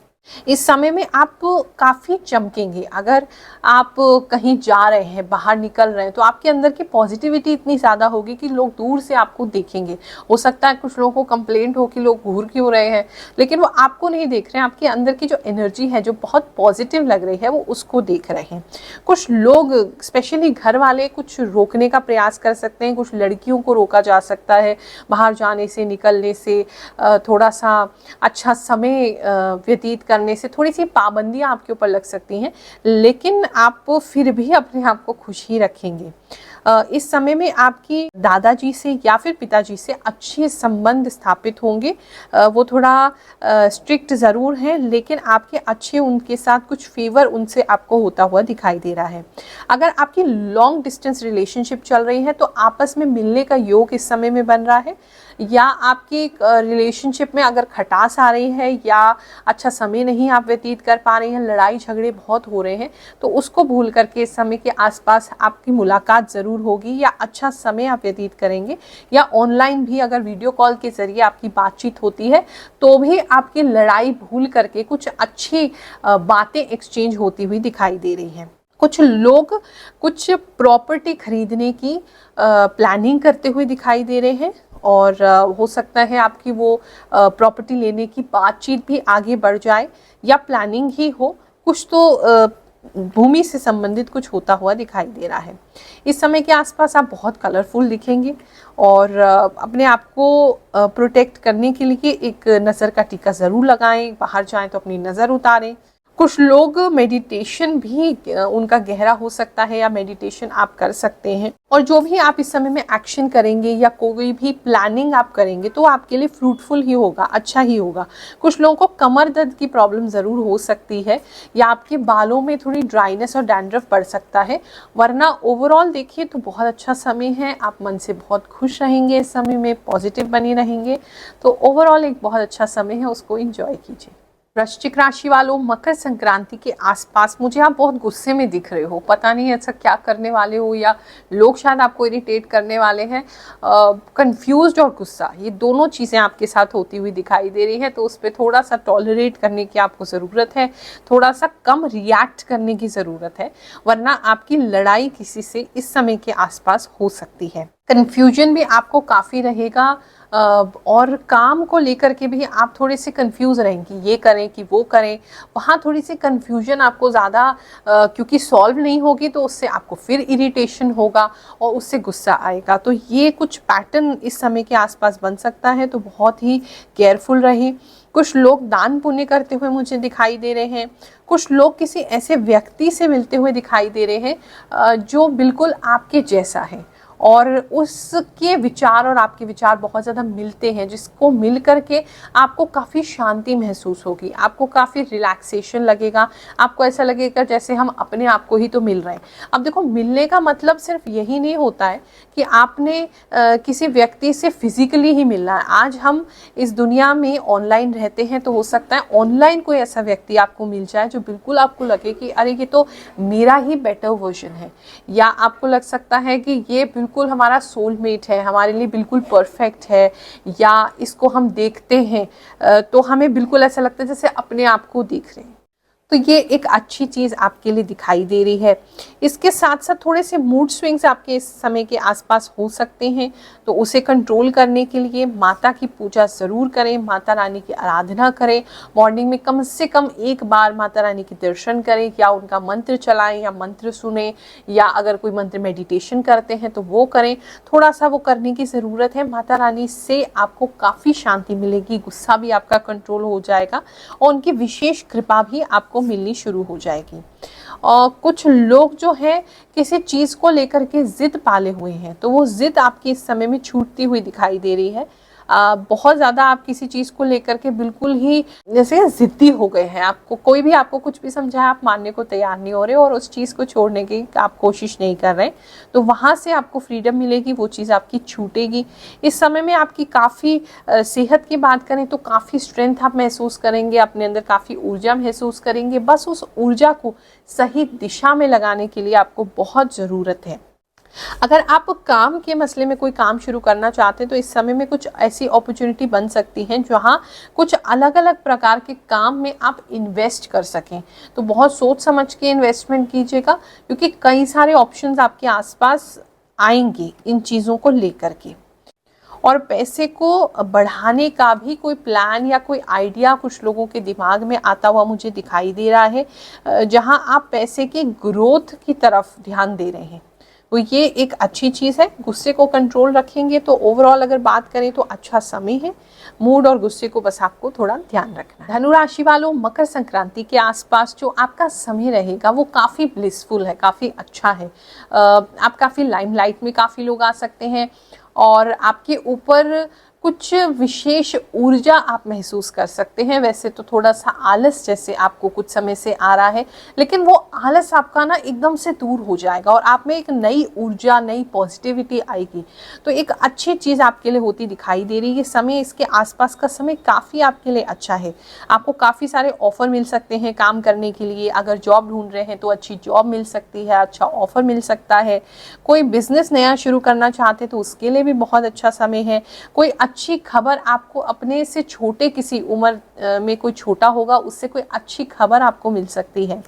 इस समय में आप काफ़ी चमकेंगे। अगर आप कहीं जा रहे हैं, बाहर निकल रहे हैं, तो आपके अंदर की पॉजिटिविटी इतनी ज़्यादा होगी कि लोग दूर से आपको देखेंगे। हो सकता है कुछ लोगों को कंप्लेंट हो कि लोग घूर क्यों रहे हैं, लेकिन वो आपको नहीं देख रहे हैं, आपके अंदर की जो एनर्जी है जो बहुत पॉजिटिव लग रही है वो उसको देख रहे हैं। कुछ लोग, स्पेशली घर वाले, कुछ रोकने का प्रयास कर सकते हैं। कुछ लड़कियों को रोका जा सकता है बाहर जाने से, निकलने से, थोड़ा सा अच्छा समय व्यतीत करने से थोड़ी सी पाबंदियां आपके ऊपर लग सकती हैं, लेकिन आप फिर भी अपने आप को खुश ही रखेंगे। इस समय में आपकी दादाजी से या फिर पिताजी से अच्छे संबंध स्थापित होंगे। वो थोड़ा स्ट्रिक्ट ज़रूर हैं, लेकिन आपके अच्छे उनके साथ कुछ फेवर उनसे आपको होता हुआ दिखाई दे रहा है। अगर आपकी लॉन्ग डिस्टेंस रिलेशनशिप चल रही है तो आपस में मिलने का योग इस समय में बन रहा है, या आपकी रिलेशनशिप में अगर खटास आ रही है या अच्छा समय नहीं आप व्यतीत कर पा रहे हैं, लड़ाई झगड़े बहुत हो रहे हैं, तो उसको भूल करके इस समय के आसपास आपकी मुलाकात ज़रूर होगी या अच्छा समय आप व्यतीत करेंगे। या ऑनलाइन भी अगर वीडियो कॉल के ज़रिए आपकी बातचीत होती है तो भी आपकी लड़ाई भूल करके कुछ अच्छी बातें एक्सचेंज होती हुई दिखाई दे रही हैं। कुछ लोग कुछ प्रॉपर्टी खरीदने की प्लानिंग करते हुए दिखाई दे रहे हैं और हो सकता है आपकी वो प्रॉपर्टी लेने की बातचीत भी आगे बढ़ जाए या प्लानिंग ही हो। कुछ तो भूमि से संबंधित कुछ होता हुआ दिखाई दे रहा है। इस समय के आसपास आप बहुत कलरफुल दिखेंगे और अपने आप को प्रोटेक्ट करने के लिए एक नज़र का टीका ज़रूर लगाएं। बाहर जाएं तो अपनी नज़र उतारें। कुछ लोग मेडिटेशन भी उनका गहरा हो सकता है या मेडिटेशन आप कर सकते हैं। और जो भी आप इस समय में एक्शन करेंगे या कोई भी प्लानिंग आप करेंगे तो आपके लिए फ्रूटफुल ही होगा, अच्छा ही होगा। कुछ लोगों को कमर दर्द की प्रॉब्लम ज़रूर हो सकती है या आपके बालों में थोड़ी ड्राइनेस और डैंड्रफ बढ़ सकता है, वरना ओवरऑल देखिए तो बहुत अच्छा समय है। आप मन से बहुत खुश रहेंगे, इस समय में पॉजिटिव बने रहेंगे, तो ओवरऑल एक बहुत अच्छा समय है, उसको एंजॉय कीजिए। वृश्चिक राशि वालों, मकर संक्रांति के आसपास मुझे आप बहुत गुस्से में दिख रहे हो। पता नहीं ऐसा क्या करने वाले हो, या लोग शायद आपको इरिटेट करने वाले हैं। कंफ्यूज्ड और गुस्सा, ये दोनों चीज़ें आपके साथ होती हुई दिखाई दे रही है, तो उस पर थोड़ा सा टॉलरेट करने की आपको ज़रूरत है, थोड़ा सा कम रिएक्ट करने की ज़रूरत है, वरना आपकी लड़ाई किसी से इस समय के आसपास हो सकती है। कन्फ्यूजन भी आपको काफ़ी रहेगा और काम को लेकर के भी आप थोड़े से कंफ्यूज रहें कि ये करें कि वो करें। वहाँ थोड़ी सी कंफ्यूजन आपको ज़्यादा क्योंकि सॉल्व नहीं होगी तो उससे आपको फिर इरिटेशन होगा और उससे गुस्सा आएगा। तो ये कुछ पैटर्न इस समय के आसपास बन सकता है, तो बहुत ही केयरफुल रहें। कुछ लोग दान पुण्य करते हुए मुझे दिखाई दे रहे हैं। कुछ लोग किसी ऐसे व्यक्ति से मिलते हुए दिखाई दे रहे हैं जो बिल्कुल आपके जैसा है और उसके विचार और आपके विचार बहुत ज़्यादा मिलते हैं, जिसको मिल करके आपको काफ़ी शांति महसूस होगी, आपको काफ़ी रिलैक्सेशन लगेगा, आपको ऐसा लगेगा जैसे हम अपने आप को ही तो मिल रहे हैं। अब देखो, मिलने का मतलब सिर्फ यही नहीं होता है कि आपने किसी व्यक्ति से फिजिकली ही मिलना है। आज हम इस दुनिया में ऑनलाइन रहते हैं, तो हो सकता है ऑनलाइन कोई ऐसा व्यक्ति आपको मिल जाए जो बिल्कुल आपको लगे कि अरे ये तो मेरा ही बेटर वर्जन है, या आपको लग सकता है कि ये बिल्कुल हमारा सोलमेट है, हमारे लिए बिल्कुल परफेक्ट है, या इसको हम देखते हैं तो हमें बिल्कुल ऐसा लगता है जैसे अपने आप को देख रहे हैं। तो ये एक अच्छी चीज़ आपके लिए दिखाई दे रही है। इसके साथ साथ थोड़े से मूड स्विंग्स आपके इस समय के आसपास हो सकते हैं, तो उसे कंट्रोल करने के लिए माता की पूजा ज़रूर करें, माता रानी की आराधना करें। मॉर्निंग में कम से कम एक बार माता रानी के दर्शन करें, या उनका मंत्र चलाएं या मंत्र सुने, या अगर कोई मंत्र मेडिटेशन करते हैं तो वो करें। थोड़ा सा वो करने की ज़रूरत है। माता रानी से आपको काफ़ी शांति मिलेगी, गुस्सा भी आपका कंट्रोल हो जाएगा और उनकी विशेष कृपा भी आपको आपको मिलनी शुरू हो जाएगी। और कुछ लोग जो हैं किसी चीज़ को लेकर के ज़िद पाले हुए हैं, तो वो ज़िद आपकी इस समय में छूटती हुई दिखाई दे रही है। बहुत ज़्यादा आप किसी चीज़ को लेकर के बिल्कुल ही जैसे ज़िद्दी हो गए हैं। आपको कोई भी आपको कुछ भी समझाए आप मानने को तैयार नहीं हो रहे और उस चीज़ को छोड़ने की आप कोशिश नहीं कर रहे, तो वहाँ से आपको फ्रीडम मिलेगी, वो चीज़ आपकी छूटेगी। इस समय में आपकी काफ़ी सेहत की बात करें तो काफ़ी स्ट्रेंथ आप महसूस करेंगे, अपने अंदर काफ़ी ऊर्जा महसूस करेंगे। बस उस ऊर्जा को सही दिशा में लगाने के लिए आपको बहुत ज़रूरत है। अगर आप काम के मसले में कोई काम शुरू करना चाहते हैं तो इस समय में कुछ ऐसी अपॉर्चुनिटी बन सकती हैं जहाँ कुछ अलग अलग प्रकार के काम में आप इन्वेस्ट कर सकें। तो बहुत सोच समझ के इन्वेस्टमेंट कीजिएगा, क्योंकि कई सारे ऑप्शंस आपके आसपास आएंगे इन चीज़ों को लेकर के। और पैसे को बढ़ाने का भी कोई प्लान या कोई आइडिया कुछ लोगों के दिमाग में आता हुआ मुझे दिखाई दे रहा है, जहां आप पैसे की ग्रोथ की तरफ ध्यान दे रहे हैं। तो ये एक अच्छी चीज़ है। गुस्से को कंट्रोल रखेंगे तो ओवरऑल अगर बात करें तो अच्छा समय है। मूड और गुस्से को बस आपको थोड़ा ध्यान रखना है। धनु राशि वालों, मकर संक्रांति के आसपास जो आपका समय रहेगा वो काफ़ी ब्लिसफुल है, काफ़ी अच्छा है। आप काफ़ी लाइमलाइट में काफ़ी लोग आ सकते हैं और आपके ऊपर कुछ विशेष ऊर्जा आप महसूस कर सकते हैं। वैसे तो थोड़ा सा आलस जैसे आपको कुछ समय से आ रहा है, लेकिन वो आलस आपका ना एकदम से दूर हो जाएगा और आप में एक नई ऊर्जा, नई पॉजिटिविटी आएगी। तो एक अच्छी चीज़ आपके लिए होती दिखाई दे रही है। समय, इसके आसपास का समय काफ़ी आपके लिए अच्छा है। आपको काफ़ी सारे ऑफ़र मिल सकते हैं काम करने के लिए। अगर जॉब ढूंढ रहे हैं तो अच्छी जॉब मिल सकती है, अच्छा ऑफ़र मिल सकता है। कोई बिजनेस नया शुरू करना चाहते तो उसके लिए भी बहुत अच्छा समय है। कोई अच्छी खबर आपको अपने से छोटे, किसी उम्र में कोई छोटा होगा उससे कोई अच्छी खबर आपको मिल सकती है।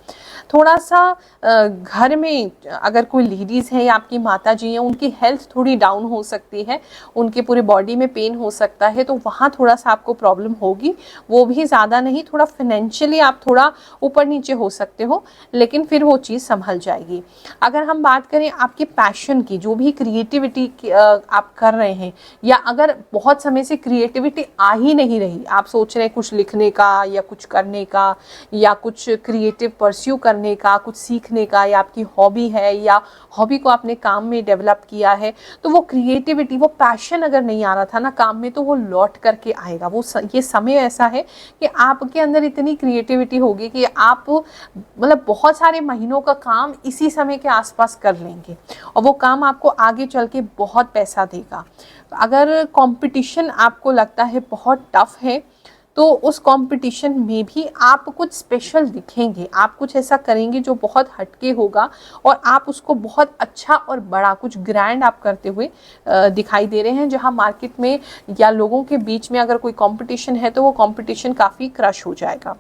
थोड़ा सा घर में अगर कोई लेडीज़ है या आपकी माता जी हैं, उनकी हेल्थ थोड़ी डाउन हो सकती है, उनके पूरे बॉडी में पेन हो सकता है, तो वहाँ थोड़ा सा आपको प्रॉब्लम होगी। वो भी ज़्यादा नहीं, थोड़ा फाइनेंशियली आप थोड़ा ऊपर नीचे हो सकते हो, लेकिन फिर वो चीज़ संभल जाएगी। अगर हम बात करें आपके पैशन की, जो भी क्रिएटिविटी आप कर रहे हैं, या अगर बहुत समय से क्रिएटिविटी आ ही नहीं रही, आप सोच रहे हैं कुछ लिखने का या कुछ करने का या कुछ क्रिएटिव परस्यू करने का, कुछ सीखने का, या आपकी हॉबी है या हॉबी को आपने काम में डेवलप किया है, तो वो क्रिएटिविटी, वो पैशन अगर नहीं आ रहा था ना काम में, तो वो लौट करके आएगा। ये समय ऐसा है कि आपके अंदर इतनी क्रिएटिविटी होगी कि आप मतलब बहुत सारे महीनों का काम इसी समय के आसपास कर लेंगे और वो काम आपको आगे चल के बहुत पैसा देगा। अगर कंपटीशन आपको लगता है बहुत टफ है, तो उस कंपटीशन में भी आप कुछ स्पेशल दिखेंगे, आप कुछ ऐसा करेंगे जो बहुत हटके होगा और आप उसको बहुत अच्छा और बड़ा, कुछ ग्रैंड आप करते हुए दिखाई दे रहे हैं। जहां मार्केट में या लोगों के बीच में अगर कोई कंपटीशन है तो वो कंपटीशन काफ़ी क्रश हो जाएगा।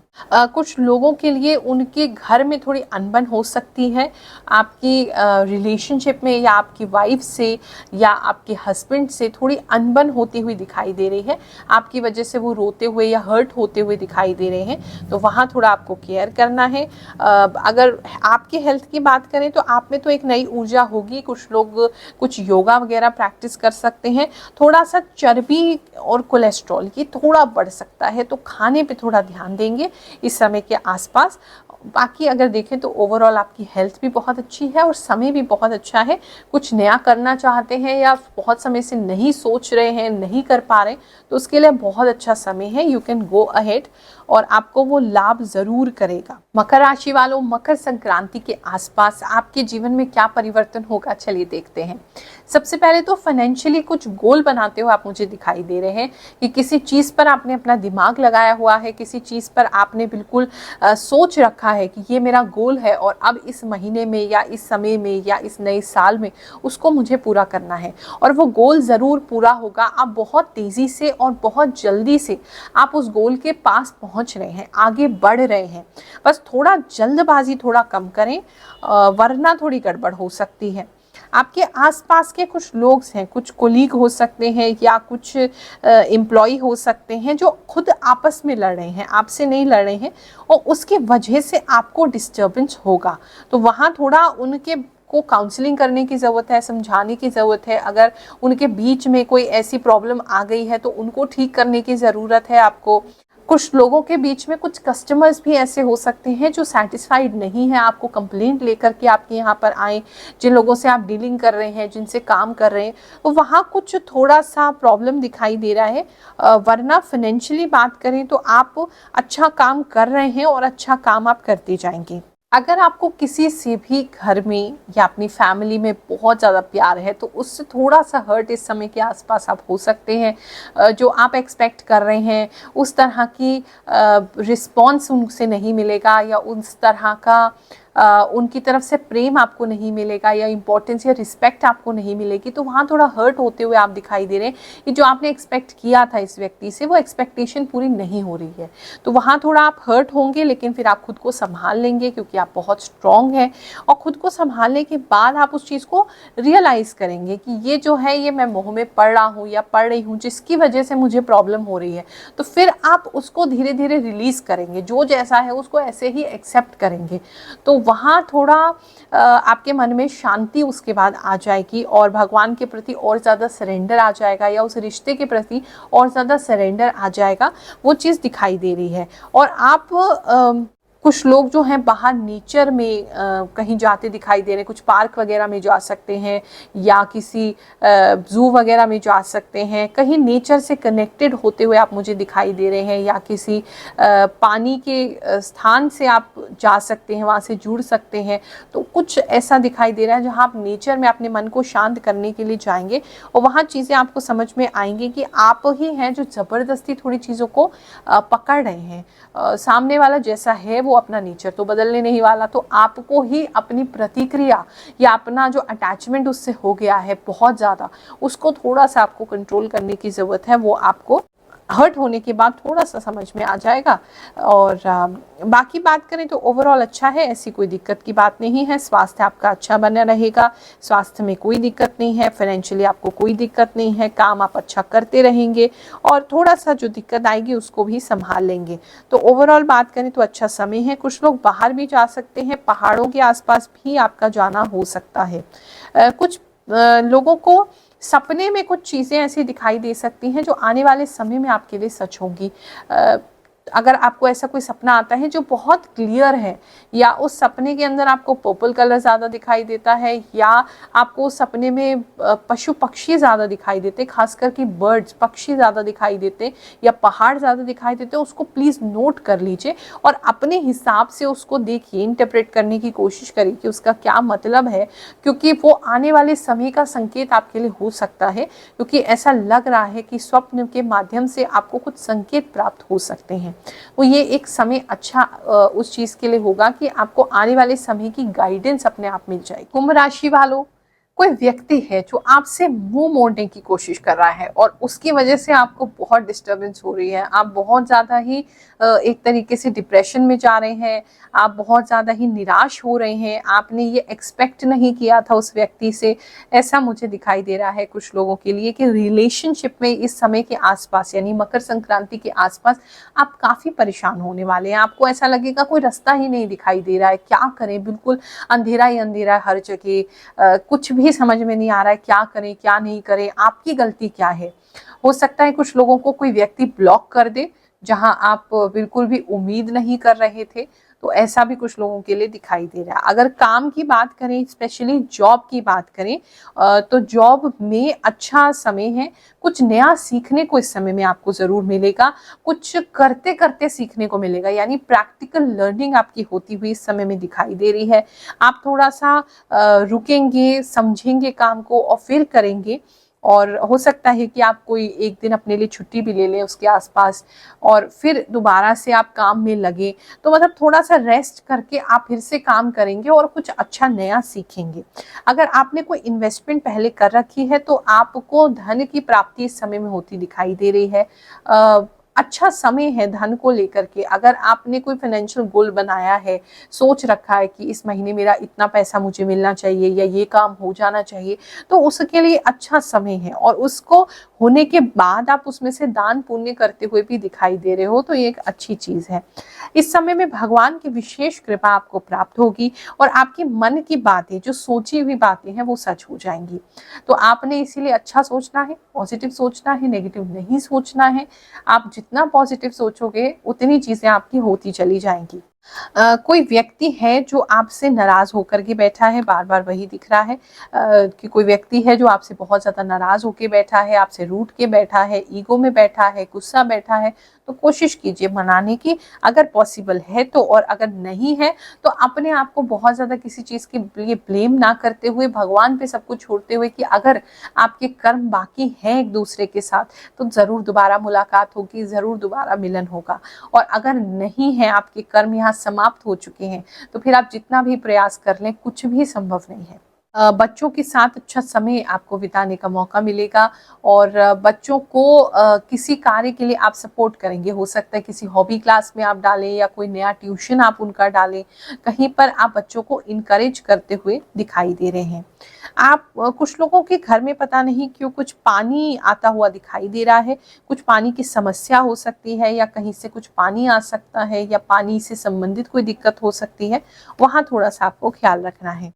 कुछ लोगों के लिए उनके घर में थोड़ी अनबन हो सकती है, आपकी रिलेशनशिप में या आपकी वाइफ से या आपके हस्बैंड से थोड़ी अनबन होती हुई दिखाई दे रही है। आपकी वजह से वो रोते हुए या हर्ट होते हुए दिखाई दे रहे हैं, तो वहाँ थोड़ा आपको केयर करना है। अगर आपकी हेल्थ की बात करें तो आप में तो एक नई ऊर्जा होगी। कुछ लोग कुछ योगा वगैरह प्रैक्टिस कर सकते हैं। थोड़ा सा चर्बी और कोलेस्ट्रॉल ये थोड़ा बढ़ सकता है, तो खाने पे थोड़ा ध्यान देंगे इस समय के आसपास। बाकी अगर देखें तो ओवरऑल आपकी हेल्थ भी बहुत अच्छी है और समय भी बहुत अच्छा है। कुछ नया करना चाहते हैं या बहुत समय से नहीं सोच रहे हैं, नहीं कर पा रहे, तो उसके लिए बहुत अच्छा समय है। यू कैन गो अहेड और आपको वो लाभ ज़रूर करेगा। मकर राशि वालों, मकर संक्रांति के आसपास आपके जीवन में क्या परिवर्तन होगा, चलिए देखते हैं। सबसे पहले तो फाइनेंशियली कुछ गोल बनाते हुए आप मुझे दिखाई दे रहे हैं कि किसी चीज़ पर आपने अपना दिमाग लगाया हुआ है, किसी चीज़ पर आपने बिल्कुल सोच रखा है कि ये मेरा गोल है और अब इस महीने में या इस समय में या इस नए साल में उसको मुझे पूरा करना है और वो गोल ज़रूर पूरा होगा। आप बहुत तेज़ी से और बहुत जल्दी से आप उस गोल के पास पहुंच रहे हैं, आगे बढ़ रहे हैं। बस थोड़ा जल्दबाजी थोड़ा कम करें, वरना थोड़ी गड़बड़ हो सकती है। आपके आसपास के कुछ लोग हैं, कुछ कोलीग हो सकते हैं या कुछ एम्प्लॉय हो सकते हैं जो खुद आपस में लड़ रहे हैं, आपसे नहीं लड़ रहे हैं और उसके वजह से आपको डिस्टर्बेंस होगा। तो वहाँ थोड़ा उनके को काउंसलिंग करने की ज़रूरत है, समझाने की ज़रूरत है। अगर उनके बीच में कोई ऐसी प्रॉब्लम आ गई है तो उनको ठीक करने की ज़रूरत है आपको। कुछ लोगों के बीच में कुछ कस्टमर्स भी ऐसे हो सकते हैं जो सेटिस्फाइड नहीं है, आपको कंप्लेंट लेकर के आपके यहाँ पर आए, जिन लोगों से आप डीलिंग कर रहे हैं, जिनसे काम कर रहे हैं, तो वहाँ कुछ थोड़ा सा प्रॉब्लम दिखाई दे रहा है। वरना फाइनेंशियली बात करें तो आप अच्छा काम कर रहे हैं और अच्छा काम आप करते जाएंगे। अगर आपको किसी से भी घर में या अपनी फैमिली में बहुत ज़्यादा प्यार है तो उससे थोड़ा सा हर्ट इस समय के आसपास आप हो सकते हैं। जो आप एक्सपेक्ट कर रहे हैं उस तरह की रिस्पॉन्स उनसे नहीं मिलेगा, या उस तरह का उनकी तरफ से प्रेम आपको नहीं मिलेगा, या इम्पोर्टेंस या रिस्पेक्ट आपको नहीं मिलेगी। तो वहाँ थोड़ा हर्ट होते हुए आप दिखाई दे रहे हैं कि जो आपने एक्सपेक्ट किया था इस व्यक्ति से वो एक्सपेक्टेशन पूरी नहीं हो रही है। तो वहाँ थोड़ा आप हर्ट होंगे, लेकिन फिर आप खुद को संभाल लेंगे क्योंकि आप बहुत स्ट्रॉन्ग हैं। और खुद को संभालने के बाद आप उस चीज़ को रियलाइज़ करेंगे कि ये जो है ये मैं मोह में पड़ रहा हूँ या पड़ रही हूँ, जिसकी वजह से मुझे प्रॉब्लम हो रही है। तो फिर आप उसको धीरे धीरे रिलीज़ करेंगे, जो जैसा है उसको ऐसे ही एक्सेप्ट करेंगे। तो वहाँ थोड़ा आपके मन में शांति उसके बाद आ जाएगी और भगवान के प्रति और ज़्यादा सरेंडर आ जाएगा, या उस रिश्ते के प्रति और ज़्यादा सरेंडर आ जाएगा। वो चीज़ दिखाई दे रही है। और आप कुछ लोग जो हैं बाहर नेचर में कहीं जाते दिखाई दे रहे हैं, कुछ पार्क वगैरह में जा सकते हैं या किसी ज़ू वगैरह में जा सकते हैं। कहीं नेचर से कनेक्टेड होते हुए आप मुझे दिखाई दे रहे हैं, या किसी पानी के स्थान से आप जा सकते हैं, वहाँ से जुड़ सकते हैं। तो कुछ ऐसा दिखाई दे रहा है जहाँ आप नेचर में अपने मन को शांत करने के लिए जाएंगे और वहाँ चीज़ें आपको समझ में आएंगी कि आप ही हैं जो ज़बरदस्ती थोड़ी चीज़ों को पकड़ रहे हैं। सामने वाला जैसा है वो अपना नेचर तो बदलने नहीं वाला, तो आपको ही अपनी प्रतिक्रिया या अपना जो अटैचमेंट उससे हो गया है बहुत ज़्यादा, उसको थोड़ा सा आपको कंट्रोल करने की ज़रूरत है। वो आपको हर्ट होने के बाद थोड़ा सा समझ में आ जाएगा। और बाकी बात करें तो ओवरऑल अच्छा है, ऐसी कोई दिक्कत की बात नहीं है। स्वास्थ्य आपका अच्छा बना रहेगा, स्वास्थ्य में कोई दिक्कत नहीं है, फाइनेंशियली आपको कोई दिक्कत नहीं है, काम आप अच्छा करते रहेंगे और थोड़ा सा जो दिक्कत आएगी उसको भी संभाल लेंगे। तो ओवरऑल बात करें तो अच्छा समय है। कुछ लोग बाहर भी जा सकते हैं, पहाड़ों के आसपास भी आपका जाना हो सकता है। कुछ लोगों को सपने में कुछ चीज़ें ऐसी दिखाई दे सकती हैं जो आने वाले समय में आपके लिए सच होंगी। अगर आपको ऐसा कोई सपना आता है जो बहुत क्लियर है, या उस सपने के अंदर आपको पर्पल कलर ज़्यादा दिखाई देता है, या आपको उस सपने में पशु पक्षी ज़्यादा दिखाई देते, खासकर कि बर्ड्स पक्षी ज़्यादा दिखाई देते या पहाड़ ज़्यादा दिखाई देते, उसको प्लीज़ नोट कर लीजिए और अपने हिसाब से उसको देखिए, इंटरप्रेट करने की कोशिश करिए कि उसका क्या मतलब है, क्योंकि वो आने वाले समय का संकेत आपके लिए हो सकता है। क्योंकि ऐसा लग रहा है कि स्वप्न के माध्यम से आपको कुछ संकेत प्राप्त हो सकते हैं। वो ये एक समय अच्छा उस चीज़ के लिए होगा कि आपको आने वाले समय की गाइडेंस अपने आप मिल जाएगी। कुंभ राशि वालों, कोई व्यक्ति है जो आपसे मुंह मोड़ने की कोशिश कर रहा है और उसकी वजह से आपको बहुत डिस्टर्बेंस हो रही है। आप बहुत ज़्यादा ही एक तरीके से डिप्रेशन में जा रहे हैं, आप बहुत ज़्यादा ही निराश हो रहे हैं, आपने ये एक्सपेक्ट नहीं किया था उस व्यक्ति से। ऐसा मुझे दिखाई दे रहा है कुछ लोगों के लिए कि रिलेशनशिप में इस समय के आसपास, यानी मकर संक्रांति के आसपास आप काफ़ी परेशान होने वाले हैं। आपको ऐसा लगेगा कोई रास्ता ही नहीं दिखाई दे रहा है, क्या करें, बिल्कुल अंधेरा ही अंधेरा है हर जगह, कुछ भी समझ में नहीं आ रहा है, क्या करें क्या नहीं करें, आपकी गलती क्या है। हो सकता है कुछ लोगों को कोई व्यक्ति ब्लॉक कर दे जहां आप बिल्कुल भी उम्मीद नहीं कर रहे थे, तो ऐसा भी कुछ लोगों के लिए दिखाई दे रहा है। अगर काम की बात करें, स्पेशली जॉब की बात करें, तो जॉब में अच्छा समय है। कुछ नया सीखने को इस समय में आपको ज़रूर मिलेगा, कुछ करते करते सीखने को मिलेगा, यानी प्रैक्टिकल लर्निंग आपकी होती हुई इस समय में दिखाई दे रही है। आप थोड़ा सा रुकेंगे, समझेंगे काम को और फिर करेंगे। और हो सकता है कि आप कोई एक दिन अपने लिए छुट्टी भी ले लें उसके आसपास, और फिर दोबारा से आप काम में लगे। तो मतलब थोड़ा सा रेस्ट करके आप फिर से काम करेंगे और कुछ अच्छा नया सीखेंगे। अगर आपने कोई इन्वेस्टमेंट पहले कर रखी है तो आपको धन की प्राप्ति इस समय में होती दिखाई दे रही है। अच्छा समय है धन को लेकर के। अगर आपने कोई फाइनेंशियल गोल बनाया है, सोच रखा है कि इस महीने मेरा इतना पैसा मुझे मिलना चाहिए या ये काम हो जाना चाहिए, तो उसके लिए अच्छा समय है। और उसको होने के बाद आप उसमें से दान पुण्य करते हुए भी दिखाई दे रहे हो, तो ये एक अच्छी चीज़ है। इस समय में भगवान की विशेष कृपा आपको प्राप्त होगी और आपकी मन की बातें, जो सोची हुई बातें हैं, वो सच हो जाएंगी। तो आपने इसीलिए अच्छा सोचना है, पॉजिटिव सोचना है, नेगेटिव नहीं सोचना है। आप जितना पॉजिटिव सोचोगे उतनी चीजें आपकी होती चली जाएंगी। कोई व्यक्ति है जो आपसे नाराज होकर के बैठा है, बार बार वही दिख रहा है कि कोई व्यक्ति है जो आपसे बहुत ज्यादा नाराज होकर बैठा है, आपसे रूठ के बैठा है, ईगो में बैठा है, गुस्सा बैठा है। तो कोशिश कीजिए मनाने की, अगर पॉसिबल है तो, और अगर नहीं है तो अपने आप को बहुत ज्यादा किसी चीज के लिए ब्लेम ना करते हुए, भगवान पे सब कुछ छोड़ते हुए कि अगर आपके कर्म बाकी हैं एक दूसरे के साथ तो जरूर दोबारा मुलाकात होगी, जरूर दोबारा मिलन होगा। और अगर नहीं है, आपके कर्म यहाँ समाप्त हो चुके हैं, तो फिर आप जितना भी प्रयास कर लें कुछ भी संभव नहीं है। बच्चों के साथ अच्छा समय आपको बिताने का मौका मिलेगा और बच्चों को किसी कार्य के लिए आप सपोर्ट करेंगे। हो सकता है किसी हॉबी क्लास में आप डालें या कोई नया ट्यूशन आप उनका डालें, कहीं पर आप बच्चों को इनकरेज करते हुए दिखाई दे रहे हैं। आप कुछ लोगों के घर में पता नहीं क्यों कुछ पानी आता हुआ दिखाई दे रहा है, कुछ पानी की समस्या हो सकती है या कहीं से कुछ पानी आ सकता है या पानी से संबंधित कोई दिक्कत हो सकती है, वहाँ थोड़ा सा आपको ख्याल रखना है।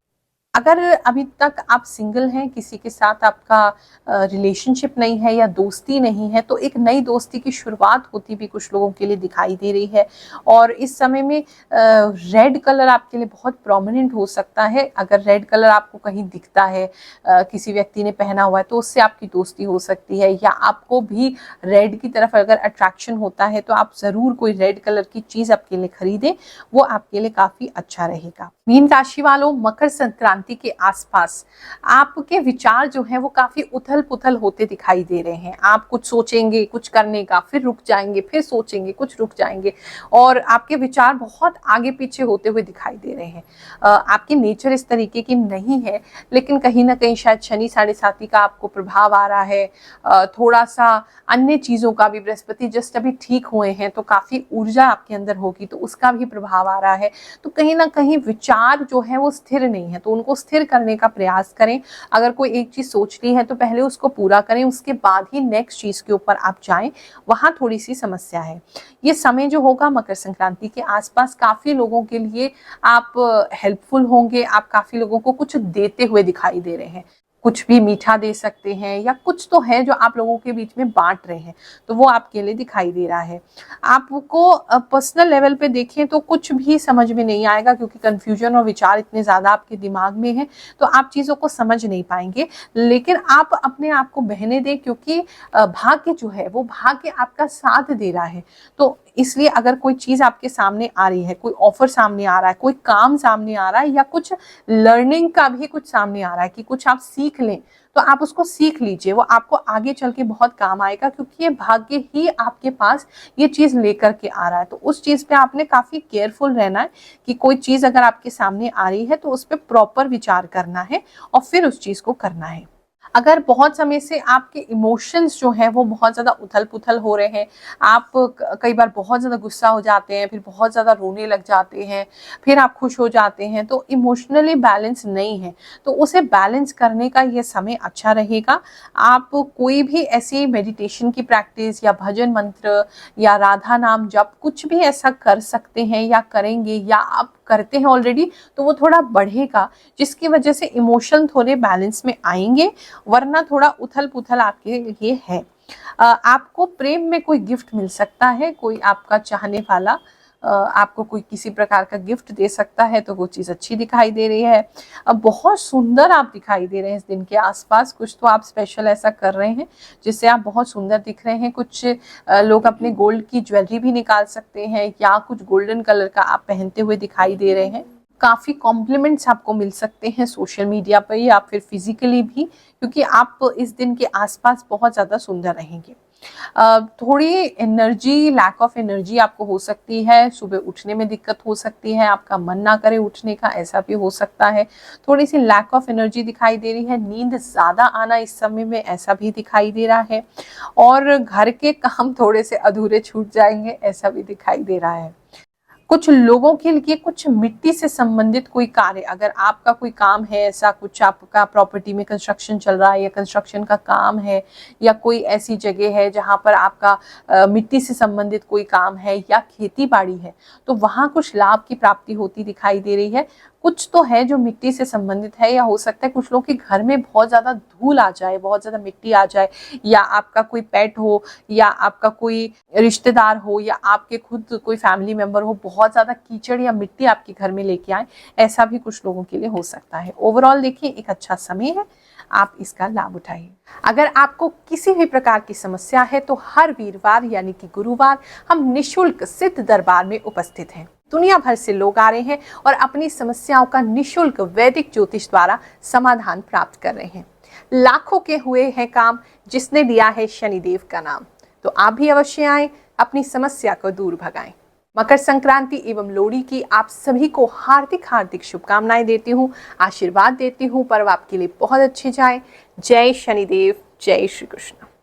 अगर अभी तक आप सिंगल हैं, किसी के साथ आपका रिलेशनशिप नहीं है या दोस्ती नहीं है, तो एक नई दोस्ती की शुरुआत होती भी कुछ लोगों के लिए दिखाई दे रही है। और इस समय में रेड कलर आपके लिए बहुत प्रोमिनेंट हो सकता है। अगर रेड कलर आपको कहीं दिखता है, किसी व्यक्ति ने पहना हुआ है, तो उससे आपकी दोस्ती हो सकती है। या आपको भी रेड की तरफ अगर अट्रैक्शन होता है तो आप ज़रूर कोई रेड कलर की चीज़ आपके लिए खरीदें, वो आपके लिए काफ़ी अच्छा रहेगा। मीन राशि वालों, मकर संक्रांति के आसपास आपके विचार जो हैं वो काफी उथल पुथल होते दिखाई दे रहे हैं। आप कुछ सोचेंगे कुछ करने का, फिर रुक जाएंगे, फिर सोचेंगे कुछ रुक जाएंगे, और आपके विचार बहुत आगे पीछे होते हुए दिखाई दे रहे हैं। आपकी नेचर इस तरीके की नहीं है, लेकिन कहीं ना कहीं शायद शनि 7.5 का आपको प्रभाव आ रहा है। थोड़ा सा अन्य चीजों का भी, बृहस्पति जस्ट अभी ठीक हुए हैं तो काफी ऊर्जा आपके अंदर होगी, तो उसका भी प्रभाव आ रहा है। तो कहीं ना कहीं विचार जो है वो स्थिर नहीं है, तो उनको स्थिर करने का प्रयास करें। अगर कोई एक चीज सोच ली है तो पहले उसको पूरा करें, उसके बाद ही नेक्स्ट चीज के ऊपर आप जाएं। वहां थोड़ी सी समस्या है। ये समय जो होगा मकर संक्रांति के आसपास काफी लोगों के लिए आप हेल्पफुल होंगे। आप काफी लोगों को कुछ देते हुए दिखाई दे रहे हैं, कुछ भी मीठा दे सकते हैं या कुछ तो है जो आप लोगों के बीच में बांट रहे हैं, तो वो आपके लिए दिखाई दे रहा है। आपको पर्सनल लेवल पे देखें तो कुछ भी समझ में नहीं आएगा, क्योंकि कंफ्यूजन और विचार इतने ज़्यादा आपके दिमाग में हैं, तो आप चीज़ों को समझ नहीं पाएंगे। लेकिन आप अपने आप को बहने दें, क्योंकि भाग्य जो है वो भाग्य आपका साथ दे रहा है। तो इसलिए अगर कोई चीज़ आपके सामने आ रही है, कोई ऑफर सामने आ रहा है, कोई काम सामने आ रहा है, या कुछ लर्निंग का भी कुछ सामने आ रहा है कि कुछ आप सीख लें, तो आप उसको सीख लीजिए। वो आपको आगे चल के बहुत काम आएगा, क्योंकि ये भाग्य ही आपके पास ये चीज़ लेकर के आ रहा है। तो उस चीज़ पे आपने काफ़ी केयरफुल रहना है कि कोई चीज़ अगर आपके सामने आ रही है तो उस पर प्रॉपर विचार करना है और फिर उस चीज़ को करना है। अगर बहुत समय से आपके इमोशंस जो हैं वो बहुत ज़्यादा उथल पुथल हो रहे हैं, आप कई बार बहुत ज़्यादा गुस्सा हो जाते हैं, फिर बहुत ज़्यादा रोने लग जाते हैं, फिर आप खुश हो जाते हैं, तो इमोशनली बैलेंस नहीं है, तो उसे बैलेंस करने का ये समय अच्छा रहेगा। आप कोई भी ऐसी मेडिटेशन की प्रैक्टिस या भजन मंत्र या राधा नाम जप कुछ भी ऐसा कर सकते हैं या करेंगे, या आप करते हैं ऑलरेडी, तो वो थोड़ा बढ़ेगा, जिसकी वजह से इमोशन थोड़े बैलेंस में आएंगे। वरना थोड़ा उथल पुथल आपके लिए है। आपको प्रेम में कोई गिफ्ट मिल सकता है, कोई आपका चाहने वाला आपको कोई किसी प्रकार का गिफ्ट दे सकता है, तो वो चीज़ अच्छी दिखाई दे रही है। अब बहुत सुंदर आप दिखाई दे रहे हैं इस दिन के आसपास, कुछ तो आप स्पेशल ऐसा कर रहे हैं जिससे आप बहुत सुंदर दिख रहे हैं। कुछ लोग अपने गोल्ड की ज्वेलरी भी निकाल सकते हैं, या कुछ गोल्डन कलर का आप पहनते हुए दिखाई दे रहे हैं। काफ़ी कॉम्प्लीमेंट्स आपको मिल सकते हैं सोशल मीडिया पर या फिर फिजिकली भी, क्योंकि आप इस दिन के आसपास बहुत ज़्यादा सुंदर रहेंगे। थोड़ी एनर्जी, लैक ऑफ एनर्जी आपको हो सकती है, सुबह उठने में दिक्कत हो सकती है, आपका मन ना करे उठने का, ऐसा भी हो सकता है। थोड़ी सी लैक ऑफ एनर्जी दिखाई दे रही है, नींद ज़्यादा आना इस समय में, ऐसा भी दिखाई दे रहा है। और घर के काम थोड़े से अधूरे छूट जाएंगे, ऐसा भी दिखाई दे रहा है। कुछ लोगों के लिए कुछ मिट्टी से संबंधित कोई कार्य, अगर आपका कोई काम है ऐसा, कुछ आपका प्रॉपर्टी में कंस्ट्रक्शन चल रहा है या कंस्ट्रक्शन का काम है, या कोई ऐसी जगह है जहां पर आपका मिट्टी से संबंधित कोई काम है या खेती बाड़ी है, तो वहां कुछ लाभ की प्राप्ति होती दिखाई दे रही है। कुछ तो है जो मिट्टी से संबंधित है, या हो सकता है कुछ लोगों के घर में बहुत ज़्यादा धूल आ जाए, बहुत ज़्यादा मिट्टी आ जाए, या आपका कोई पेट हो, या आपका कोई रिश्तेदार हो, या आपके खुद कोई फैमिली मेंबर हो, बहुत ज़्यादा कीचड़ या मिट्टी आपके घर में लेके आए, ऐसा भी कुछ लोगों के लिए हो सकता है। ओवरऑल देखिए एक अच्छा समय है, आप इसका लाभ उठाइए। अगर आपको किसी भी प्रकार की समस्या है तो हर वीरवार यानी कि गुरुवार हम निशुल्क सिद्ध दरबार में उपस्थित हैं। दुनिया भर से लोग आ रहे हैं और अपनी समस्याओं का निशुल्क वैदिक ज्योतिष द्वारा समाधान प्राप्त कर रहे हैं। लाखों के हुए हैं काम जिसने दिया है शनिदेव का नाम। तो आप भी अवश्य आएं, अपनी समस्या को दूर भगाएं। मकर संक्रांति एवं लोहड़ी की आप सभी को हार्दिक हार्दिक शुभकामनाएं देती हूँ, आशीर्वाद देती हूँ। पर्व आपके लिए बहुत अच्छे जाए। जय शनिदेव, जय श्री कृष्ण।